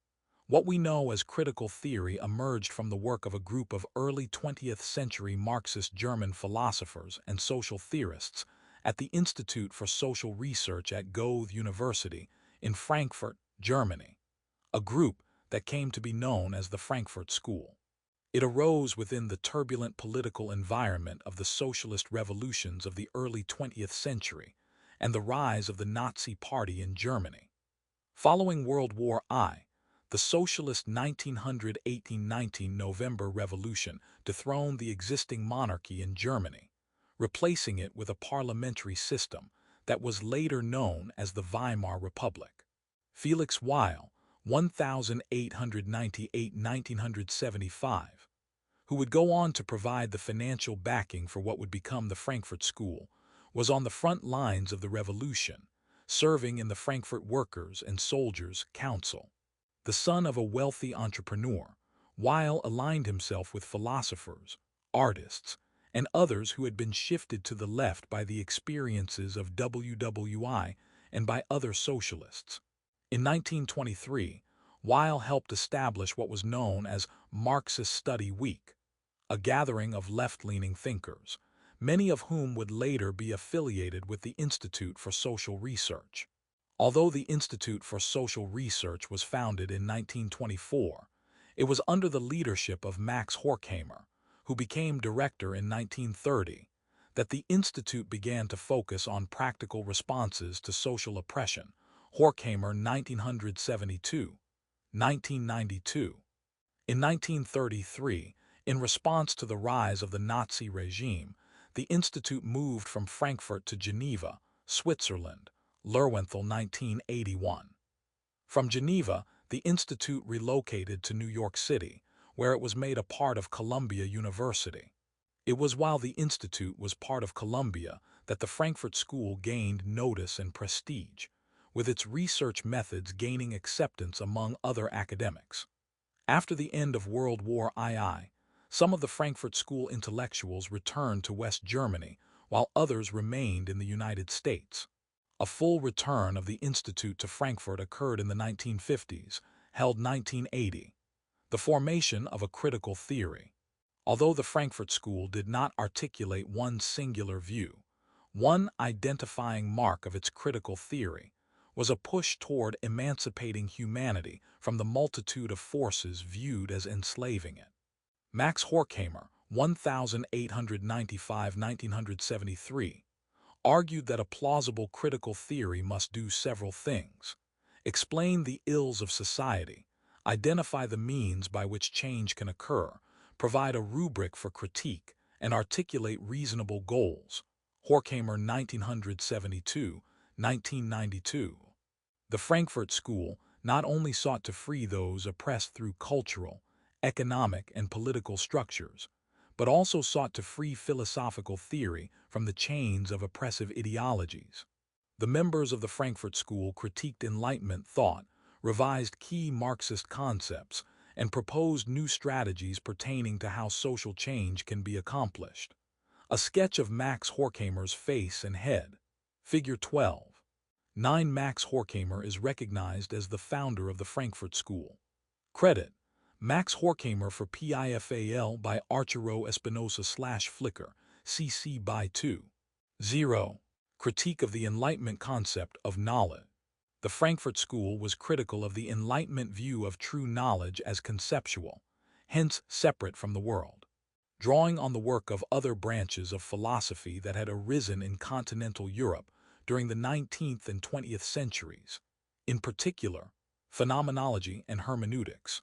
What we know as critical theory emerged from the work of a group of early 20th century Marxist German philosophers and social theorists at the Institute for Social Research at Goethe University in Frankfurt, Germany, a group that came to be known as the Frankfurt School. It arose within the turbulent political environment of the socialist revolutions of the early 20th century and the rise of the Nazi Party in Germany. Following World War I, the socialist 1900-1819 November Revolution dethroned the existing monarchy in Germany, replacing it with a parliamentary system that was later known as the Weimar Republic. Felix Weil, 1898-1975, who would go on to provide the financial backing for what would become the Frankfurt School, was on the front lines of the revolution, serving in the Frankfurt Workers' and Soldiers' Council. The son of a wealthy entrepreneur, Weil aligned himself with philosophers, artists, and others who had been shifted to the left by the experiences of WWI and by other socialists. In 1923, Weil helped establish what was known as Marxist Study Week, a gathering of left-leaning thinkers, many of whom would later be affiliated with the Institute for Social Research. Although the Institute for Social Research was founded in 1924, it was under the leadership of Max Horkheimer, who became director in 1930, that the Institute began to focus on practical responses to social oppression. Horkheimer 1972, 1992. In 1933, in response to the rise of the Nazi regime, the Institute moved from Frankfurt to Geneva, Switzerland, Lerwenthal 1981. From Geneva, the Institute relocated to New York City, where it was made a part of Columbia University. It was while the Institute was part of Columbia that the Frankfurt School gained notice and prestige, with its research methods gaining acceptance among other academics. After the end of World War II, some of the Frankfurt School intellectuals returned to West Germany, while others remained in the United States. A full return of the Institute to Frankfurt occurred in the 1950s, held 1980. The formation of a critical theory. Although the Frankfurt School did not articulate one singular view, one identifying mark of its critical theory was a push toward emancipating humanity from the multitude of forces viewed as enslaving it. Max Horkheimer, 1895-1973, argued that a plausible critical theory must do several things: explain the ills of society, identify the means by which change can occur, provide a rubric for critique, and articulate reasonable goals. Horkheimer 1972, 1992. The Frankfurt School not only sought to free those oppressed through cultural, economic, and political structures, but also sought to free philosophical theory from the chains of oppressive ideologies. The members of the Frankfurt School critiqued Enlightenment thought, revised key Marxist concepts, and proposed new strategies pertaining to how social change can be accomplished. A sketch of Max Horkheimer's face and head. Figure 12. 9. Max Horkheimer is recognized as the founder of the Frankfurt School. Credit: Max Horkheimer for PIFAL by Archero Espinosa/Flickr, CC by 2. 0. Critique of the Enlightenment concept of knowledge. The Frankfurt School was critical of the Enlightenment view of true knowledge as conceptual, hence separate from the world. Drawing on the work of other branches of philosophy that had arisen in continental Europe during the 19th and 20th centuries, in particular, phenomenology and hermeneutics,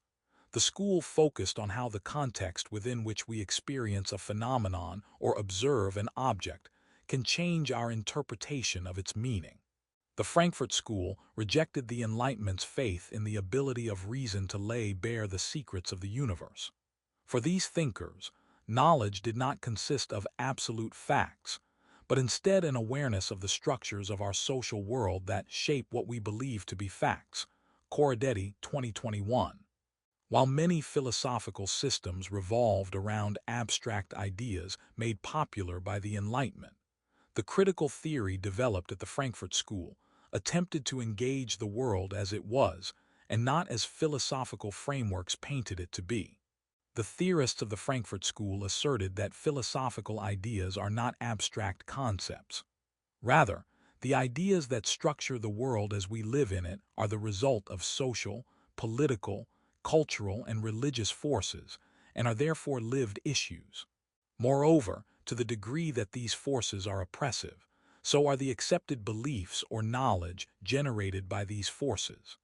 the school focused on how the context within which we experience a phenomenon or observe an object can change our interpretation of its meaning. The Frankfurt School rejected the Enlightenment's faith in the ability of reason to lay bare the secrets of the universe. For these thinkers, knowledge did not consist of absolute facts, but instead an awareness of the structures of our social world that shape what we believe to be facts. Corradetti, 2021. While many philosophical systems revolved around abstract ideas made popular by the Enlightenment, the critical theory developed at the Frankfurt School attempted to engage the world as it was and not as philosophical frameworks painted it to be. The theorists of the Frankfurt School asserted that philosophical ideas are not abstract concepts. Rather, the ideas that structure the world as we live in it are the result of social, political, cultural, and religious forces, and are therefore lived issues. Moreover, to the degree that these forces are oppressive, so are the accepted beliefs or knowledge generated by these forces.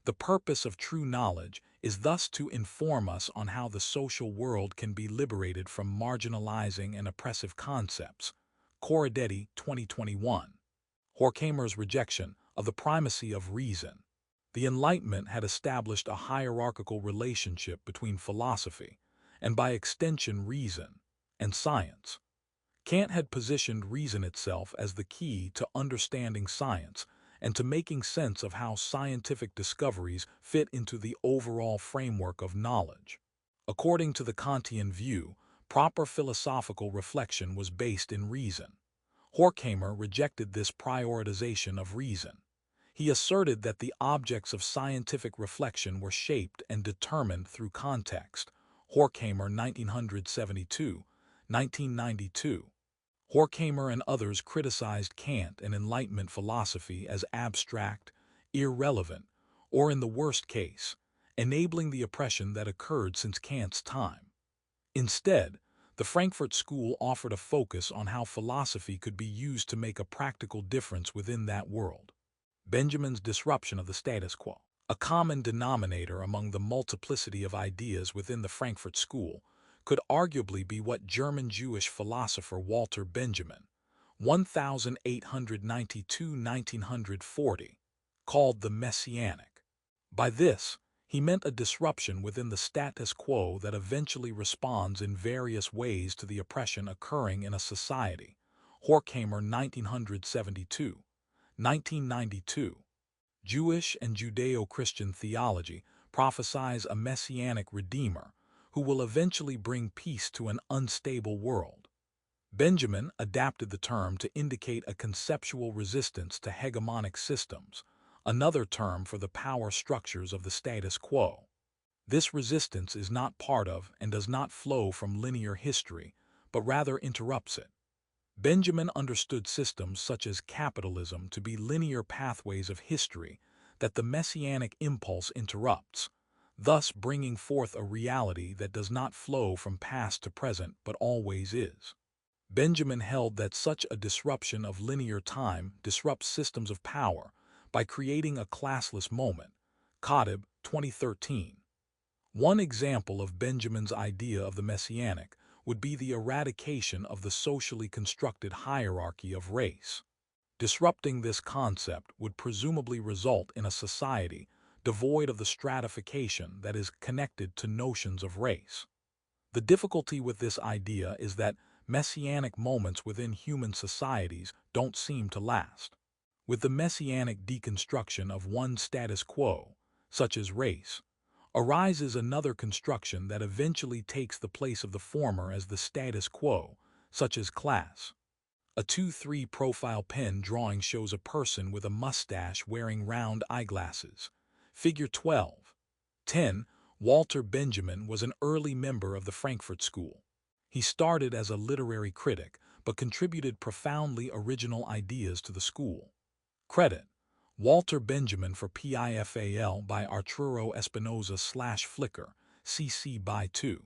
The purpose of true knowledge is thus to inform us on how the social world can be liberated from marginalizing and oppressive concepts. Corradetti, 2021. Horkheimer's rejection of the primacy of reason. The Enlightenment had established a hierarchical relationship between philosophy, and by extension reason, and science. Kant had positioned reason itself as the key to understanding science and to making sense of how scientific discoveries fit into the overall framework of knowledge. According to the Kantian view, proper philosophical reflection was based in reason. Horkheimer rejected this prioritization of reason. He asserted that the objects of scientific reflection were shaped and determined through context. Horkheimer, 1972, 1992. Horkheimer and others criticized Kant and Enlightenment philosophy as abstract, irrelevant, or in the worst case, enabling the oppression that occurred since Kant's time. Instead, the Frankfurt School offered a focus on how philosophy could be used to make a practical difference within that world. Benjamin's disruption of the status quo. A common denominator among the multiplicity of ideas within the Frankfurt School could arguably be what German Jewish philosopher Walter Benjamin, 1892–1940, called the Messianic. By this, he meant a disruption within the status quo that eventually responds in various ways to the oppression occurring in a society. Horkheimer, 1972, 1992. Jewish and Judeo-Christian theology prophesies a messianic redeemer who will eventually bring peace to an unstable world. Benjamin adapted the term to indicate a conceptual resistance to hegemonic systems, another term for the power structures of the status quo. This resistance is not part of and does not flow from linear history, but rather interrupts it. Benjamin understood systems such as capitalism to be linear pathways of history that the messianic impulse interrupts, thus bringing forth a reality that does not flow from past to present but always is. Benjamin held that such a disruption of linear time disrupts systems of power by creating a classless moment. Khatib, 2013. One example of Benjamin's idea of the messianic would be the eradication of the socially constructed hierarchy of race. Disrupting this concept would presumably result in a society devoid of the stratification that is connected to notions of race. The difficulty with this idea is that messianic moments within human societies don't seem to last. With the messianic deconstruction of one status quo, such as race, arises another construction that eventually takes the place of the former as the status quo, such as class. A 2-3 profile pen drawing shows a person with a mustache wearing round eyeglasses. Figure 12. 10. Walter Benjamin was an early member of the Frankfurt School. He started as a literary critic, but contributed profoundly original ideas to the school. Credit: Walter Benjamin for PIFAL by Arturo Espinosa /Flickr, CC by 2.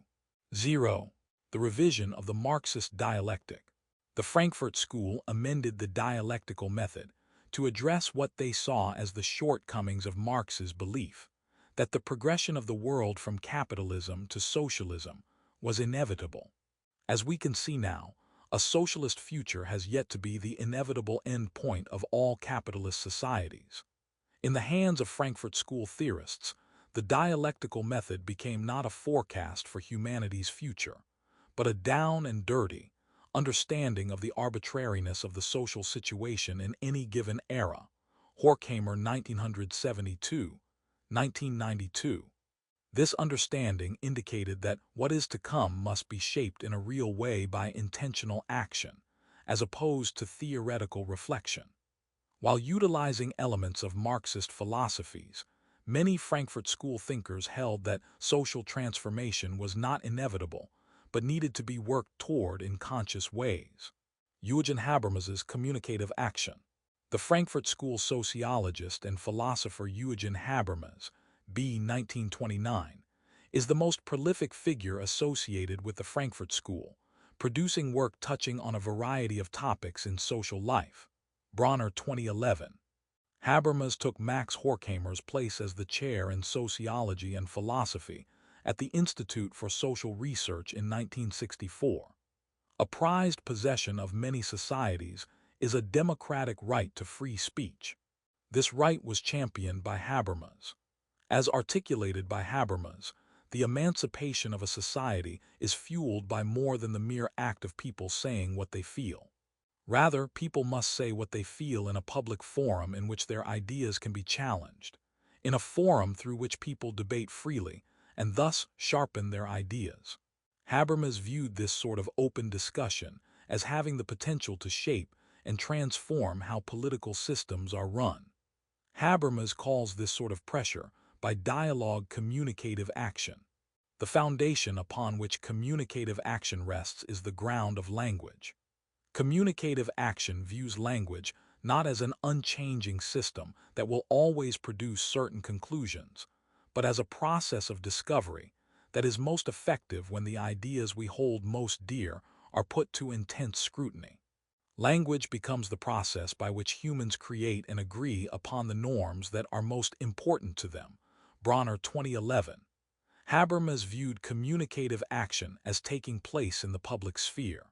0. The revision of the Marxist dialectic. The Frankfurt School amended the dialectical method to address what they saw as the shortcomings of Marx's belief that the progression of the world from capitalism to socialism was inevitable. As we can see now, a socialist future has yet to be the inevitable end point of all capitalist societies. In the hands of Frankfurt School theorists, the dialectical method became not a forecast for humanity's future, but a down and dirty understanding of the arbitrariness of the social situation in any given era. Horkheimer, 1972, 1992. This understanding indicated that what is to come must be shaped in a real way by intentional action, as opposed to theoretical reflection. While utilizing elements of Marxist philosophies, many Frankfurt School thinkers held that social transformation was not inevitable, but needed to be worked toward in conscious ways. Eugen Habermas's communicative action. The Frankfurt School sociologist and philosopher Eugen Habermas, b. 1929, is the most prolific figure associated with the Frankfurt School, producing work touching on a variety of topics in social life. Bronner, 2011. Habermas took Max Horkheimer's place as the chair in sociology and philosophy at the Institute for Social Research in 1964. A prized possession of many societies is a democratic right to free speech. This right was championed by Habermas. As articulated by Habermas, the emancipation of a society is fueled by more than the mere act of people saying what they feel. Rather, people must say what they feel in a public forum in which their ideas can be challenged, in a forum through which people debate freely and thus sharpen their ideas. Habermas viewed this sort of open discussion as having the potential to shape and transform how political systems are run. Habermas calls this sort of pressure by dialogue communicative action. The foundation upon which communicative action rests is the ground of language. Communicative action views language not as an unchanging system that will always produce certain conclusions, but as a process of discovery that is most effective when the ideas we hold most dear are put to intense scrutiny. Language becomes the process by which humans create and agree upon the norms that are most important to them. Bronner, 2011. Habermas viewed communicative action as taking place in the public sphere.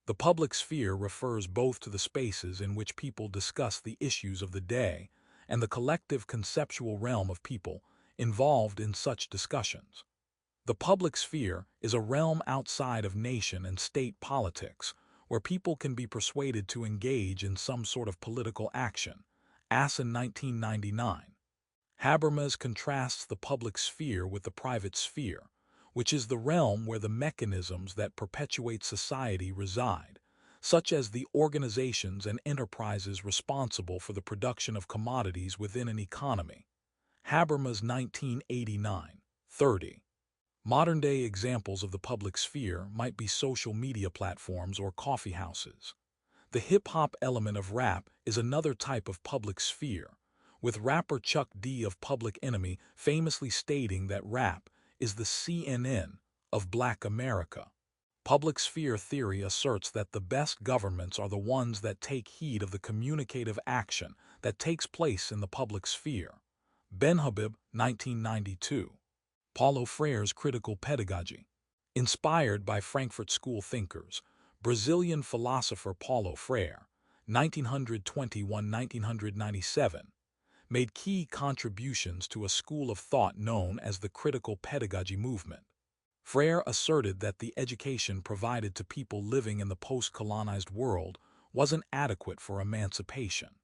The public sphere refers both to the spaces in which people discuss the issues of the day and the collective conceptual realm of people involved in such discussions. The public sphere is a realm outside of nation and state politics, where people can be persuaded to engage in some sort of political action. Assen, 1999. Habermas contrasts the public sphere with the private sphere, which is the realm where the mechanisms that perpetuate society reside, such as the organizations and enterprises responsible for the production of commodities within an economy. Habermas, 1989. 30. Modern-day examples of the public sphere might be social media platforms or coffee houses. The hip-hop element of rap is another type of public sphere, with rapper Chuck D of Public Enemy famously stating that rap is the CNN of Black America. Public sphere theory asserts that the best governments are the ones that take heed of the communicative action that takes place in the public sphere. Benhabib, 1992. Paulo Freire's critical pedagogy. Inspired by Frankfurt School thinkers, Brazilian philosopher Paulo Freire, 1921–1997, made key contributions to a school of thought known as the critical pedagogy movement. Freire asserted that the education provided to people living in the post-colonized world wasn't adequate for emancipation.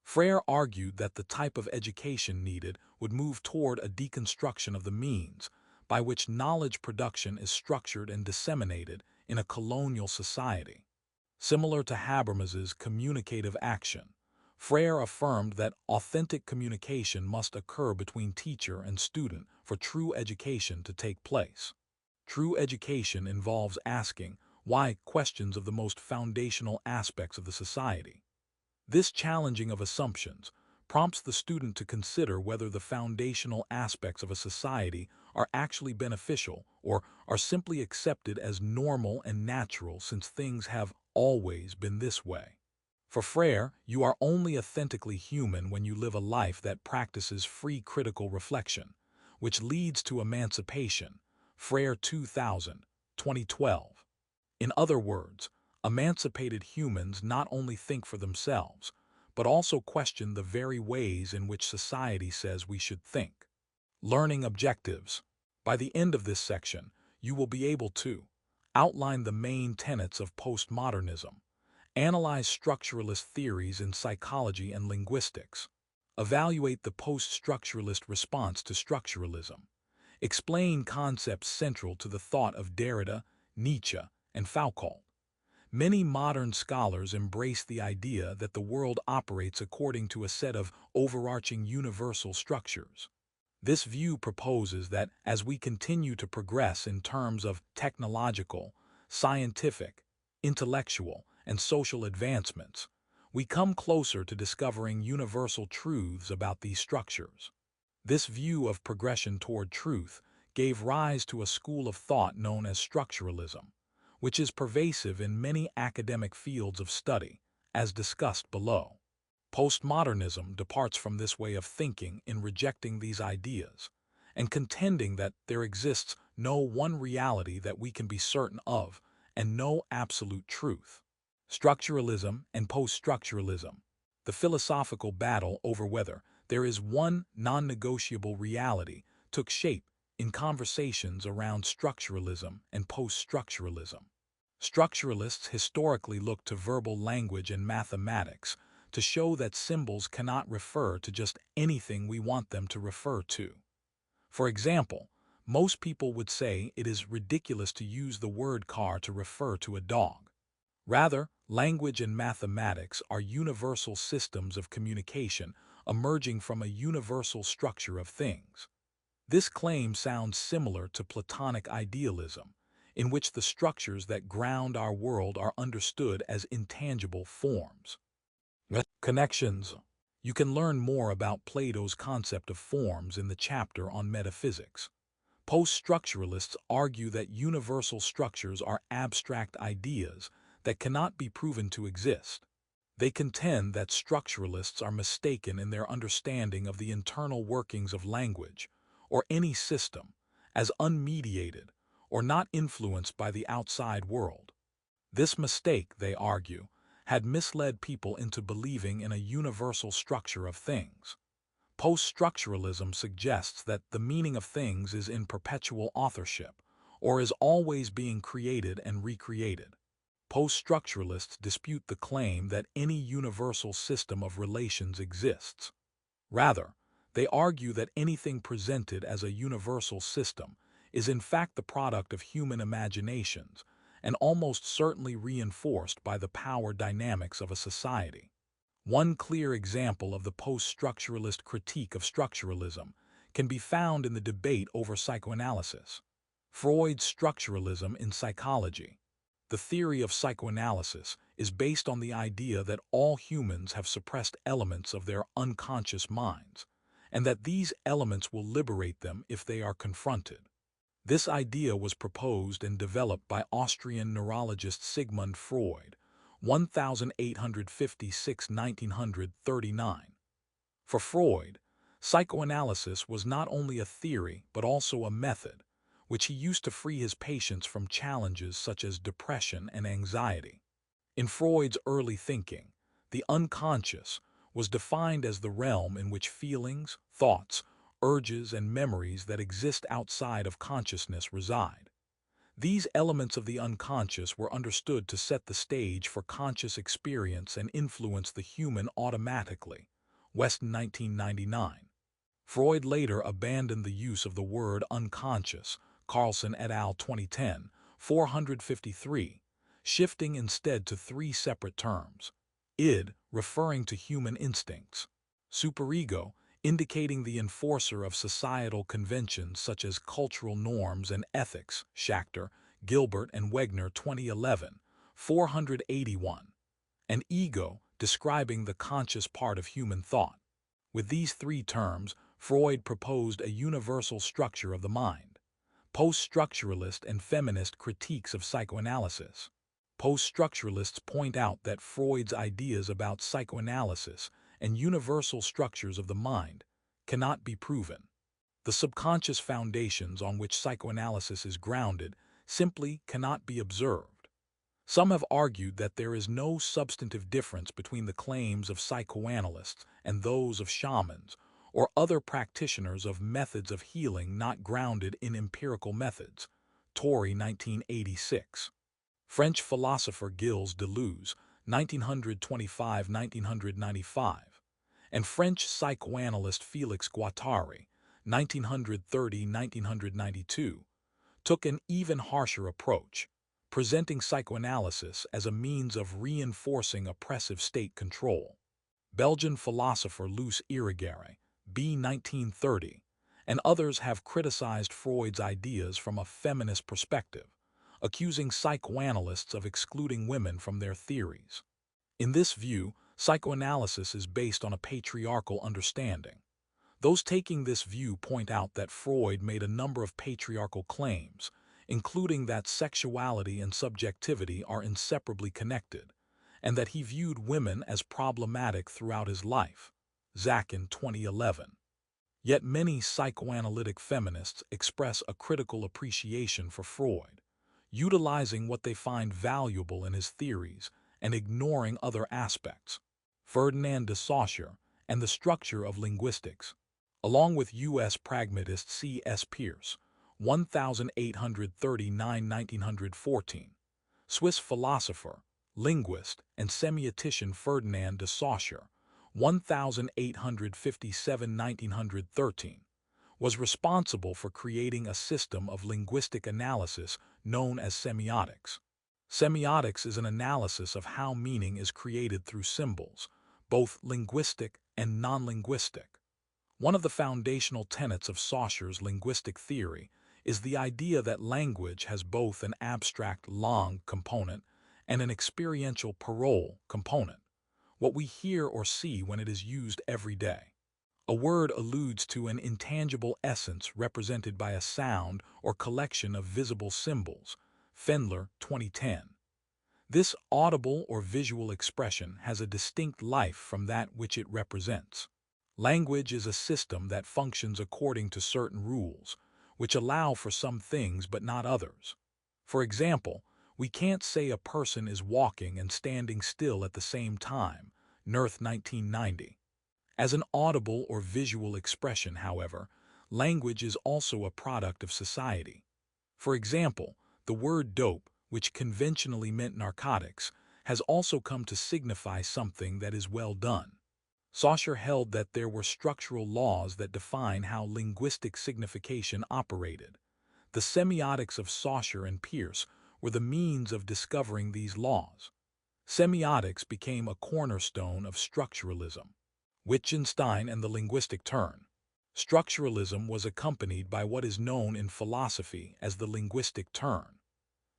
Freire argued that the type of education needed would move toward a deconstruction of the means by which knowledge production is structured and disseminated in a colonial society. Similar to Habermas's communicative action, Freire affirmed that authentic communication must occur between teacher and student for true education to take place. True education involves asking why questions of the most foundational aspects of the society. This challenging of assumptions prompts the student to consider whether the foundational aspects of a society are actually beneficial or are simply accepted as normal and natural since things have always been this way. For Freire, you are only authentically human when you live a life that practices free critical reflection, which leads to emancipation. Freire 2000, 2012. In other words, emancipated humans not only think for themselves, but also question the very ways in which society says we should think. Learning objectives. By the end of this section, you will be able to outline the main tenets of postmodernism, analyze structuralist theories in psychology and linguistics, evaluate the post-structuralist response to structuralism, explain concepts central to the thought of Derrida, Nietzsche, and Foucault. Many modern scholars embrace the idea that the world operates according to a set of overarching universal structures. This view proposes that as we continue to progress in terms of technological, scientific, intellectual, and social advancements, we come closer to discovering universal truths about these structures. This view of progression toward truth gave rise to a school of thought known as structuralism, which is pervasive in many academic fields of study, as discussed below. Postmodernism departs from this way of thinking in rejecting these ideas and contending that there exists no one reality that we can be certain of and no absolute truth. Structuralism and post-structuralism. The philosophical battle over whether there is one non-negotiable reality took shape in conversations around structuralism and post-structuralism. Structuralists historically looked to verbal language and mathematics to show that symbols cannot refer to just anything we want them to refer to. For example, most people would say it is ridiculous to use the word car to refer to a dog. Rather, language and mathematics are universal systems of communication emerging from a universal structure of things. This claim sounds similar to Platonic idealism, in which the structures that ground our world are understood as intangible forms. Connections. You can learn more about Plato's concept of forms in the chapter on metaphysics. Post-structuralists argue that universal structures are abstract ideas that cannot be proven to exist. They contend that structuralists are mistaken in their understanding of the internal workings of language, or any system, as unmediated or not influenced by the outside world. This mistake, they argue, had misled people into believing in a universal structure of things. Post-structuralism suggests that the meaning of things is in perpetual authorship, or is always being created and recreated. Post-structuralists dispute the claim that any universal system of relations exists. Rather, they argue that anything presented as a universal system is in fact the product of human imaginations and almost certainly reinforced by the power dynamics of a society. One clear example of the post-structuralist critique of structuralism can be found in the debate over psychoanalysis. Freud's structuralism in psychology. The theory of psychoanalysis is based on the idea that all humans have suppressed elements of their unconscious minds, and that these elements will liberate them if they are confronted. This idea was proposed and developed by Austrian neurologist Sigmund Freud, 1856–1939. For Freud, psychoanalysis was not only a theory but also a method, which he used to free his patients from challenges such as depression and anxiety. In Freud's early thinking, the unconscious was defined as the realm in which feelings, thoughts, urges, and memories that exist outside of consciousness reside. These elements of the unconscious were understood to set the stage for conscious experience and influence the human automatically. Weston 1999. Freud later abandoned the use of the word unconscious, Carlson et al. 2010, 453, shifting instead to three separate terms: id, referring to human instincts; superego, indicating the enforcer of societal conventions such as cultural norms and ethics, Schachter, Gilbert and Wegner 2011, 481; and ego, describing the conscious part of human thought. With these three terms, Freud proposed a universal structure of the mind. Post-structuralist and feminist critiques of psychoanalysis. Post-structuralists point out that Freud's ideas about psychoanalysis and universal structures of the mind cannot be proven. The subconscious foundations on which psychoanalysis is grounded simply cannot be observed. Some have argued that there is no substantive difference between the claims of psychoanalysts and those of shamans or other practitioners of methods of healing not grounded in empirical methods. Torrey, 1986. French philosopher Gilles Deleuze, 1925–1995, and French psychoanalyst Félix Guattari, 1930–1992, took an even harsher approach, presenting psychoanalysis as a means of reinforcing oppressive state control. Belgian philosopher Luce Irigaray, B. 1930, and others have criticized Freud's ideas from a feminist perspective, accusing psychoanalysts of excluding women from their theories. In this view, psychoanalysis is based on a patriarchal understanding. Those taking this view point out that Freud made a number of patriarchal claims, including that sexuality and subjectivity are inseparably connected, and that he viewed women as problematic throughout his life. Zakin, 2011. Yet many psychoanalytic feminists express a critical appreciation for Freud, utilizing what they find valuable in his theories and ignoring other aspects. Ferdinand de Saussure and the Structure of Linguistics, along with U.S. pragmatist C.S. Peirce, 1839–1914, Swiss philosopher, linguist, and semiotician Ferdinand de Saussure, 1857–1913, was responsible for creating a system of linguistic analysis known as semiotics. Semiotics is an analysis of how meaning is created through symbols, both linguistic and non-linguistic. One of the foundational tenets of Saussure's linguistic theory is the idea that language has both an abstract langue component and an experiential parole component, what we hear or see when it is used every day. A word alludes to an intangible essence represented by a sound or collection of visible symbols. Fendler, 2010. This audible or visual expression has a distinct life from that which it represents. Language is a system that functions according to certain rules, which allow for some things but not others. For example, we can't say a person is walking and standing still at the same time. Nerth, 1990. As an audible or visual expression, however, language is also a product of society. For example, the word dope, which conventionally meant narcotics, has also come to signify something that is well done. Saussure held that there were structural laws that define how linguistic signification operated. The semiotics of Saussure and Peirce were the means of discovering these laws. Semiotics became a cornerstone of structuralism. Wittgenstein and the linguistic turn. Structuralism was accompanied by what is known in philosophy as the linguistic turn.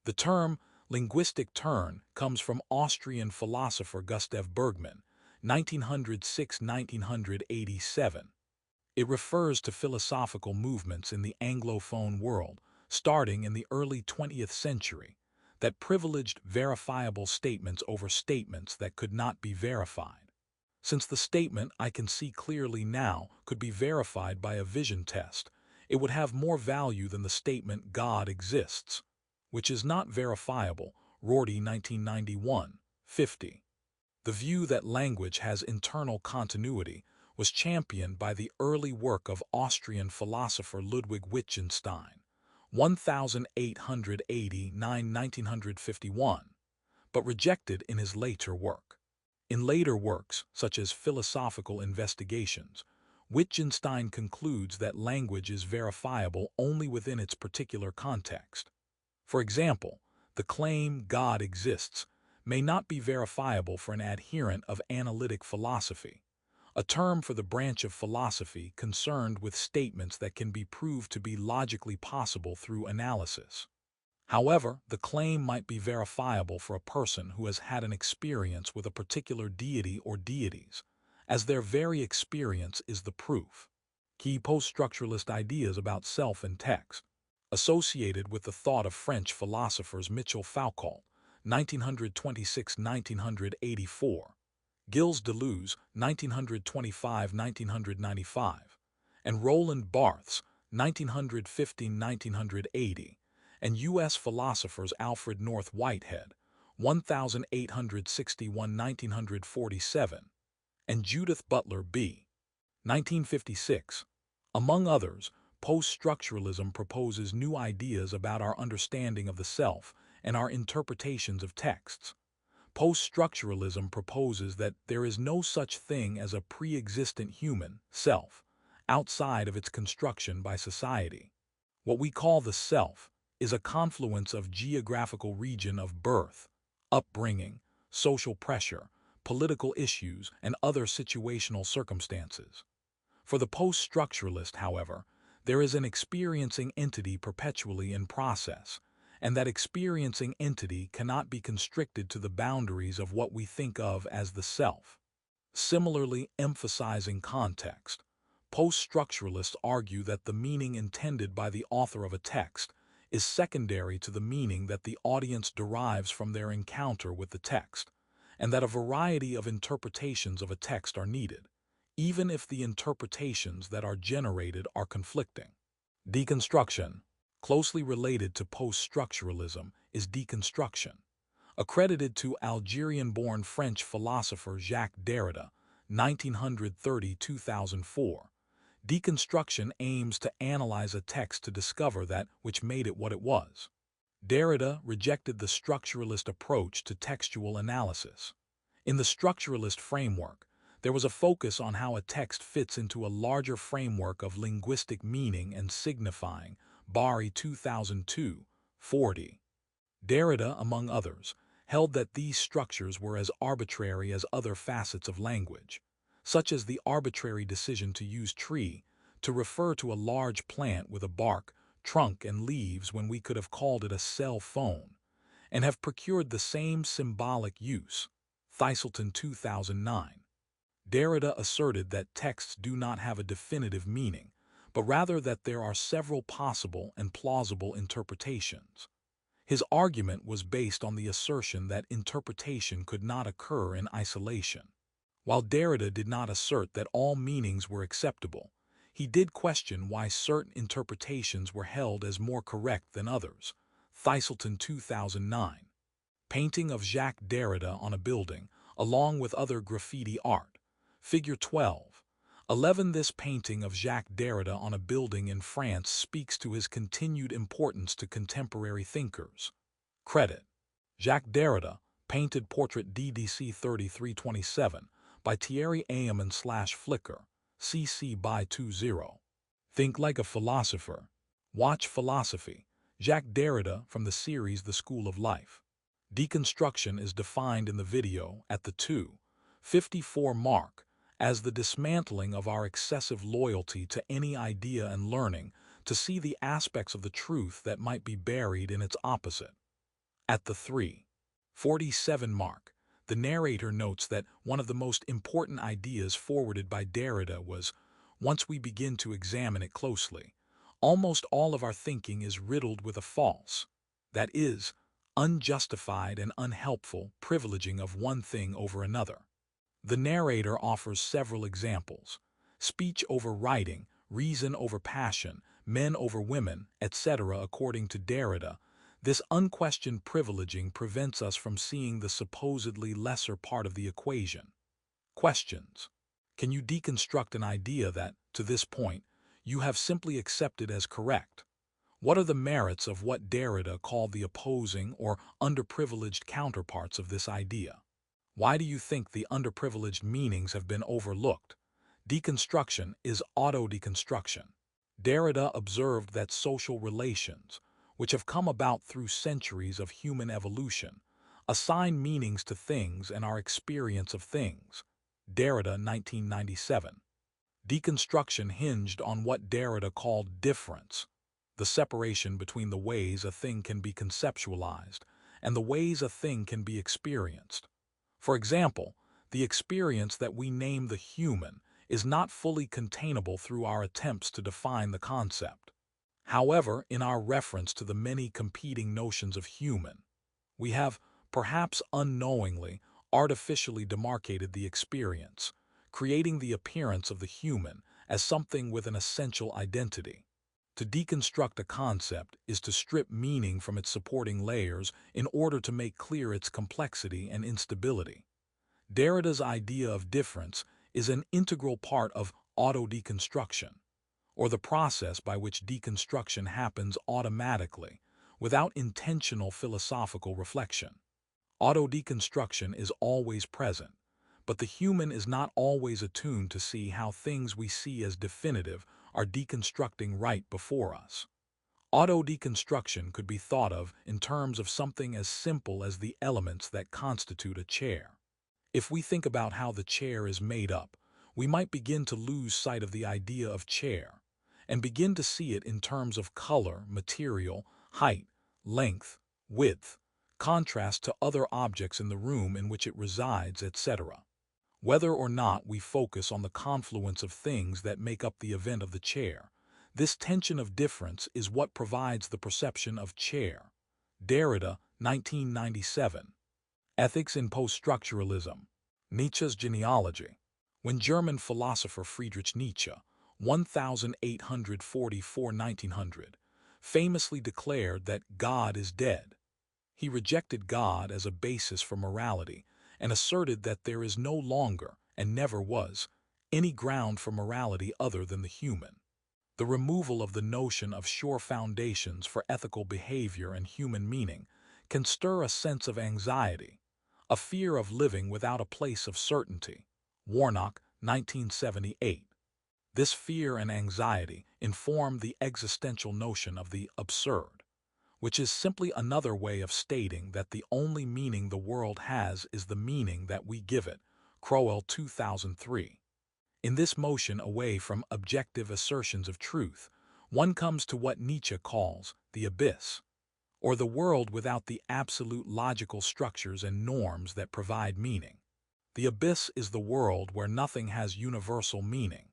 The term linguistic turn comes from Austrian philosopher Gustav Bergmann, 1906–1987. It refers to philosophical movements in the Anglophone world, starting in the early 20th century, that privileged verifiable statements over statements that could not be verified. Since the statement "I can see clearly now" could be verified by a vision test, it would have more value than the statement "God exists," which is not verifiable. Rorty, 1991, 50. The view that language has internal continuity was championed by the early work of Austrian philosopher Ludwig Wittgenstein, 1889–1951, but rejected in his later work. In later works, such as Philosophical Investigations, Wittgenstein concludes that language is verifiable only within its particular context. For example, The claim God exists may not be verifiable for an adherent of analytic philosophy, a term for the branch of philosophy concerned with statements that can be proved to be logically possible through analysis. However, the claim might be verifiable for a person who has had an experience with a particular deity or deities, as their very experience is the proof. Key post-structuralist ideas about self and text, associated with the thought of French philosophers Michel Foucault, 1926–1984, Gilles Deleuze, 1925–1995, and Roland Barthes, 1915–1980, and U.S. philosophers Alfred North Whitehead, 1861–1947, and Judith Butler B. 1956. Among others, post-structuralism proposes new ideas about our understanding of the self and our interpretations of texts. Post-structuralism proposes that there is no such thing as a pre-existent human, self, outside of its construction by society. What we call the self is a confluence of geographical region of birth, upbringing, social pressure, political issues, and other situational circumstances. For the post-structuralist, however, there is an experiencing entity perpetually in process, and that experiencing entity cannot be constricted to the boundaries of what we think of as the self. Similarly, emphasizing context, post-structuralists argue that the meaning intended by the author of a text is secondary to the meaning that the audience derives from their encounter with the text, and that a variety of interpretations of a text are needed, even if the interpretations that are generated are conflicting. Deconstruction, closely related to post-structuralism, is deconstruction. Accredited to Algerian-born French philosopher Jacques Derrida, 1930–2004, deconstruction aims to analyze a text to discover that which made it what it was. Derrida rejected the structuralist approach to textual analysis. In the structuralist framework, there was a focus on how a text fits into a larger framework of linguistic meaning and signifying, Bari 2002, 40. Derrida, among others, held that these structures were as arbitrary as other facets of language, such as the arbitrary decision to use tree to refer to a large plant with a bark, trunk, and leaves when we could have called it a cell phone, and have procured the same symbolic use, Thistleton 2009. Derrida asserted that texts do not have a definitive meaning, but rather that there are several possible and plausible interpretations. His argument was based on the assertion that interpretation could not occur in isolation. While Derrida did not assert that all meanings were acceptable, he did question why certain interpretations were held as more correct than others. Thistleton 2009. Painting of Jacques Derrida on a building, along with other graffiti art. Figure 12. 11. This painting of Jacques Derrida on a building in France speaks to his continued importance to contemporary thinkers. Credit: Jacques Derrida, Painted Portrait DDC 3327, by Thierry Aymon / Flickr, CC by 20. Think like a philosopher. Watch Philosophy, Jacques Derrida from the series The School of Life. Deconstruction is defined in the video at the 2:54 mark as the dismantling of our excessive loyalty to any idea and learning to see the aspects of the truth that might be buried in its opposite. At the 3:47 mark, the narrator notes that one of the most important ideas forwarded by Derrida was, once we begin to examine it closely, almost all of our thinking is riddled with a false, that is, unjustified and unhelpful privileging of one thing over another. The narrator offers several examples: speech over writing, reason over passion, men over women, etc. According to Derrida, this unquestioned privileging prevents us from seeing the supposedly lesser part of the equation. Questions: can you deconstruct an idea that, to this point, you have simply accepted as correct? What are the merits of what Derrida called the opposing or underprivileged counterparts of this idea? Why do you think the underprivileged meanings have been overlooked? Deconstruction is auto-deconstruction. Derrida observed that social relations, which have come about through centuries of human evolution, assign meanings to things and our experience of things. Derrida, 1997. Deconstruction hinged on what Derrida called difference, the separation between the ways a thing can be conceptualized and the ways a thing can be experienced. For example, the experience that we name the human is not fully containable through our attempts to define the concept. However, in our reference to the many competing notions of human, we have, perhaps unknowingly, artificially demarcated the experience, creating the appearance of the human as something with an essential identity. To deconstruct a concept is to strip meaning from its supporting layers in order to make clear its complexity and instability. Derrida's idea of difference is an integral part of auto-deconstruction, or the process by which deconstruction happens automatically, without intentional philosophical reflection. Auto-deconstruction is always present, but the human is not always attuned to see how things we see as definitive are deconstructing right before us. Auto-deconstruction could be thought of in terms of something as simple as the elements that constitute a chair. If we think about how the chair is made up, we might begin to lose sight of the idea of chair and begin to see it in terms of color, material, height, length, width, contrast to other objects in the room in which it resides, etc. Whether or not we focus on the confluence of things that make up the event of the chair, this tension of difference is what provides the perception of chair. Derrida, 1997. Ethics in Post-Structuralism. Nietzsche's Genealogy. When German philosopher Friedrich Nietzsche, 1844–1900, famously declared that God is dead, he rejected God as a basis for morality and asserted that there is no longer, and never was, any ground for morality other than the human. The removal of the notion of sure foundations for ethical behavior and human meaning can stir a sense of anxiety, a fear of living without a place of certainty. Warnock, 1978. This fear and anxiety inform the existential notion of the absurd, which is simply another way of stating that the only meaning the world has is the meaning that we give it. Crowell, 2003. In this motion away from objective assertions of truth, one comes to what Nietzsche calls the abyss, or the world without the absolute logical structures and norms that provide meaning. The abyss is the world where nothing has universal meaning.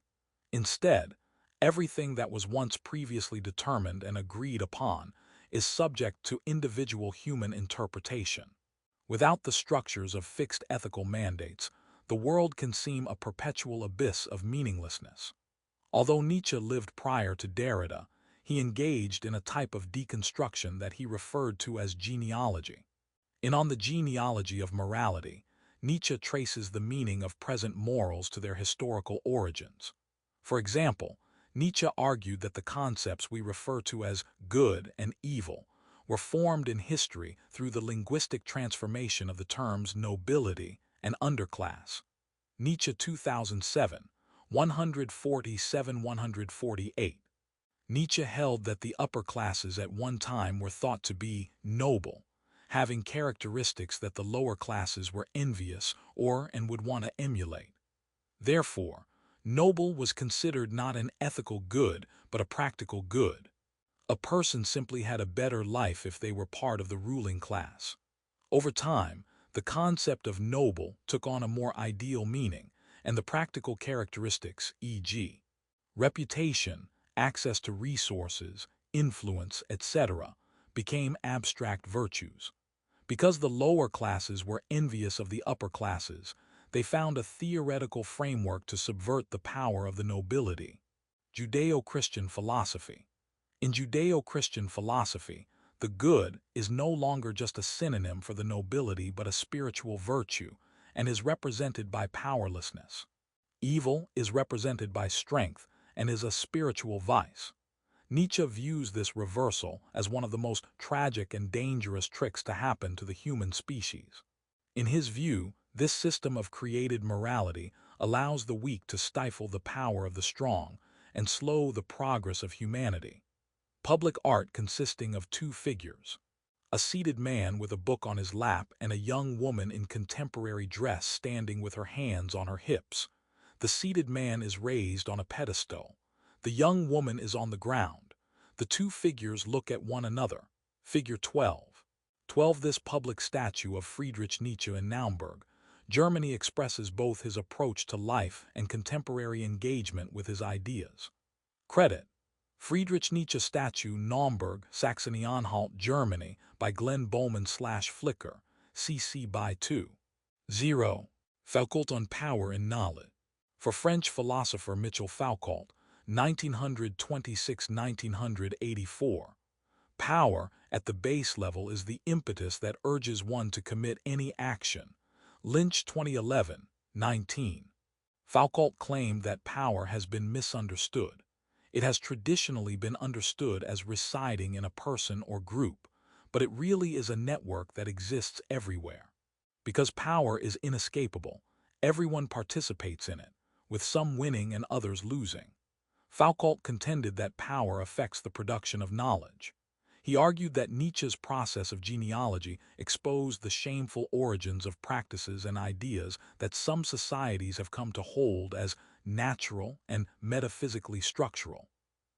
Instead, everything that was once previously determined and agreed upon is subject to individual human interpretation. Without the structures of fixed ethical mandates, the world can seem a perpetual abyss of meaninglessness. Although Nietzsche lived prior to Derrida, he engaged in a type of deconstruction that he referred to as genealogy. On the genealogy of morality, Nietzsche traces the meaning of present morals to their historical origins. For example, Nietzsche argued that the concepts we refer to as good and evil were formed in history through the linguistic transformation of the terms nobility and underclass. Nietzsche, 2007, 147–148. Nietzsche held that the upper classes at one time were thought to be noble, having characteristics that the lower classes were envious and would want to emulate. Therefore, noble was considered not an ethical good, but a practical good. A person simply had a better life if they were part of the ruling class. Over time, the concept of noble took on a more ideal meaning, and the practical characteristics, e.g., reputation, access to resources, influence, etc., became abstract virtues. Because the lower classes were envious of the upper classes, they found a theoretical framework to subvert the power of the nobility. Judeo-Christian philosophy. In Judeo-Christian philosophy, the good is no longer just a synonym for the nobility but a spiritual virtue, and is represented by powerlessness. Evil is represented by strength and is a spiritual vice. Nietzsche views this reversal as one of the most tragic and dangerous tricks to happen to the human species. In his view, this system of created morality allows the weak to stifle the power of the strong and slow the progress of humanity. public art consisting of two figures, a seated man with a book on his lap and a young woman in contemporary dress standing with her hands on her hips. The seated man is raised on a pedestal. The young woman is on the ground. The two figures look at one another. Figure 12. 12. This public statue of Friedrich Nietzsche in Naumburg, Germany, expresses both his approach to life and contemporary engagement with his ideas. Credit: Friedrich Nietzsche statue, Naumburg, Saxony-Anhalt, Germany, by Glenn Bowman/Flickr, CC by 2. 0. Foucault on Power and Knowledge. For French philosopher Michel Foucault, 1926–1984, power at the base level is the impetus that urges one to commit any action. Lynch, 2011, 19. Foucault claimed that power has been misunderstood. It has traditionally been understood as residing in a person or group, but it really is a network that exists everywhere. Because power is inescapable, everyone participates in it, with some winning and others losing. Foucault contended that power affects the production of knowledge. He argued that Nietzsche's process of genealogy exposed the shameful origins of practices and ideas that some societies have come to hold as natural and metaphysically structural,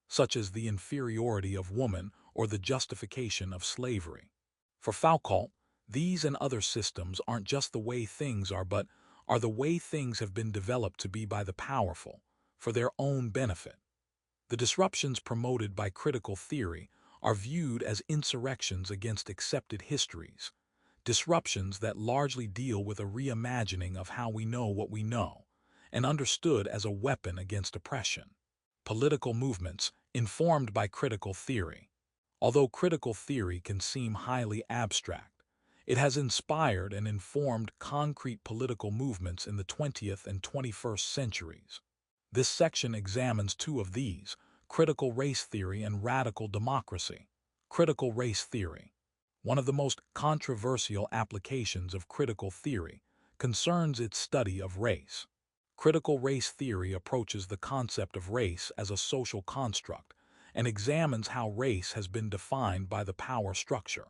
such as the inferiority of woman or the justification of slavery. For Foucault, these and other systems aren't just the way things are, but are the way things have been developed to be by the powerful, for their own benefit. The disruptions promoted by critical theory are viewed as insurrections against accepted histories, disruptions that largely deal with a reimagining of how we know what we know, and understood as a weapon against oppression. Political movements informed by critical theory. Although critical theory can seem highly abstract, it has inspired and informed concrete political movements in the 20th and 21st centuries. This section examines two of these: critical race theory and radical democracy. Critical race theory. One of the most controversial applications of critical theory concerns its study of race. Critical race theory approaches the concept of race as a social construct and examines how race has been defined by the power structure.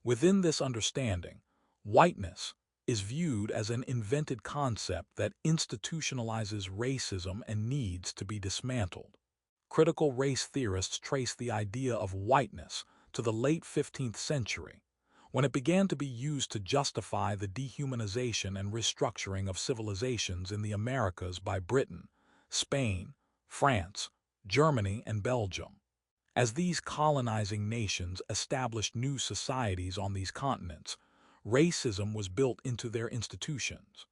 Within this understanding, whiteness is viewed as an invented concept that institutionalizes racism and needs to be dismantled. Critical race theorists trace the idea of whiteness to the late 15th century, when it began to be used to justify the dehumanization and restructuring of civilizations in the Americas by Britain, Spain, France, Germany, and Belgium. As these colonizing nations established new societies on these continents, racism was built into their institutions.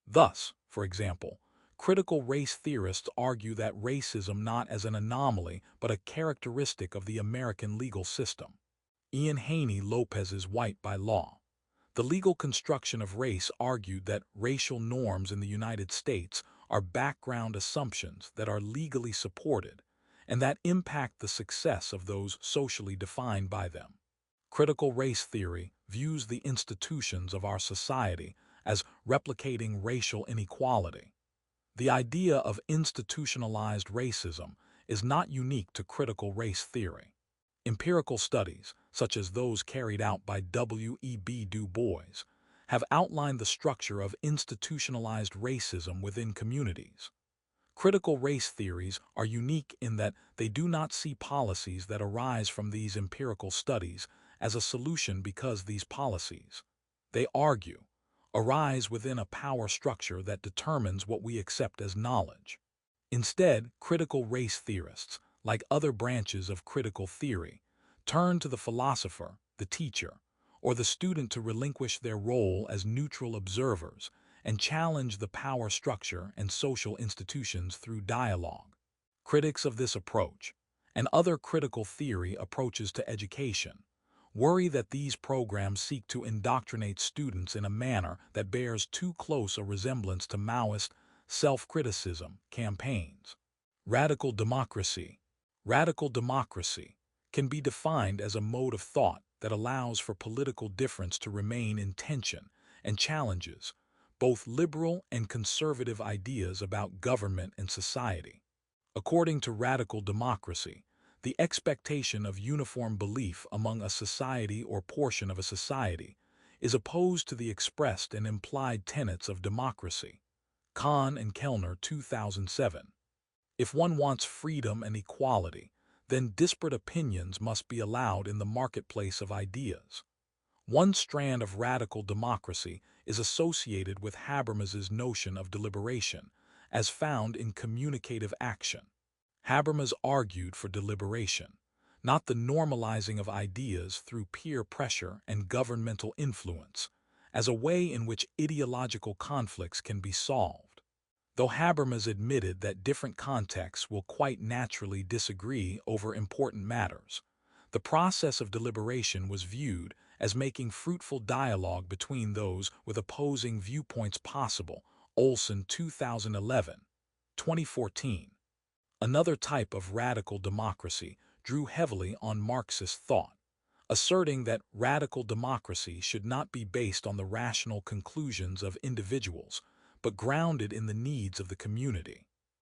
Thus, for example, critical race theorists argue that racism not as an anomaly but a characteristic of the American legal system. Ian Haney Lopez's White by Law. The legal construction of race argued that racial norms in the United States are background assumptions that are legally supported and that impact the success of those socially defined by them. Critical race theory views the institutions of our society as replicating racial inequality. The idea of institutionalized racism is not unique to critical race theory. Empirical studies, such as those carried out by W.E.B. Du Bois, have outlined the structure of institutionalized racism within communities. Critical race theories are unique in that they do not see policies that arise from these empirical studies as a solution because these policies, they argue, arise within a power structure that determines what we accept as knowledge. Instead, critical race theorists, like other branches of critical theory, turn to the philosopher, the teacher, or the student to relinquish their role as neutral observers and challenge the power structure and social institutions through dialogue. Critics of this approach, and other critical theory approaches to education, worry that these programs seek to indoctrinate students in a manner that bears too close a resemblance to Maoist self-criticism campaigns. Radical democracy. Radical democracy can be defined as a mode of thought that allows for political difference to remain in tension and challenges both liberal and conservative ideas about government and society. According to radical democracy, The expectation of uniform belief among a society or portion of a society is opposed to the expressed and implied tenets of democracy. Kahn and Kellner, 2007. If one wants freedom and equality, then disparate opinions must be allowed in the marketplace of ideas. One strand of radical democracy is associated with Habermas's notion of deliberation, as found in communicative action. Habermas argued for deliberation, not the normalizing of ideas through peer pressure and governmental influence, as a way in which ideological conflicts can be solved. Though Habermas admitted that different contexts will quite naturally disagree over important matters, the process of deliberation was viewed as making fruitful dialogue between those with opposing viewpoints possible. Olson, 2011, 2014. Another type of radical democracy drew heavily on Marxist thought, asserting that radical democracy should not be based on the rational conclusions of individuals, but grounded in the needs of the community.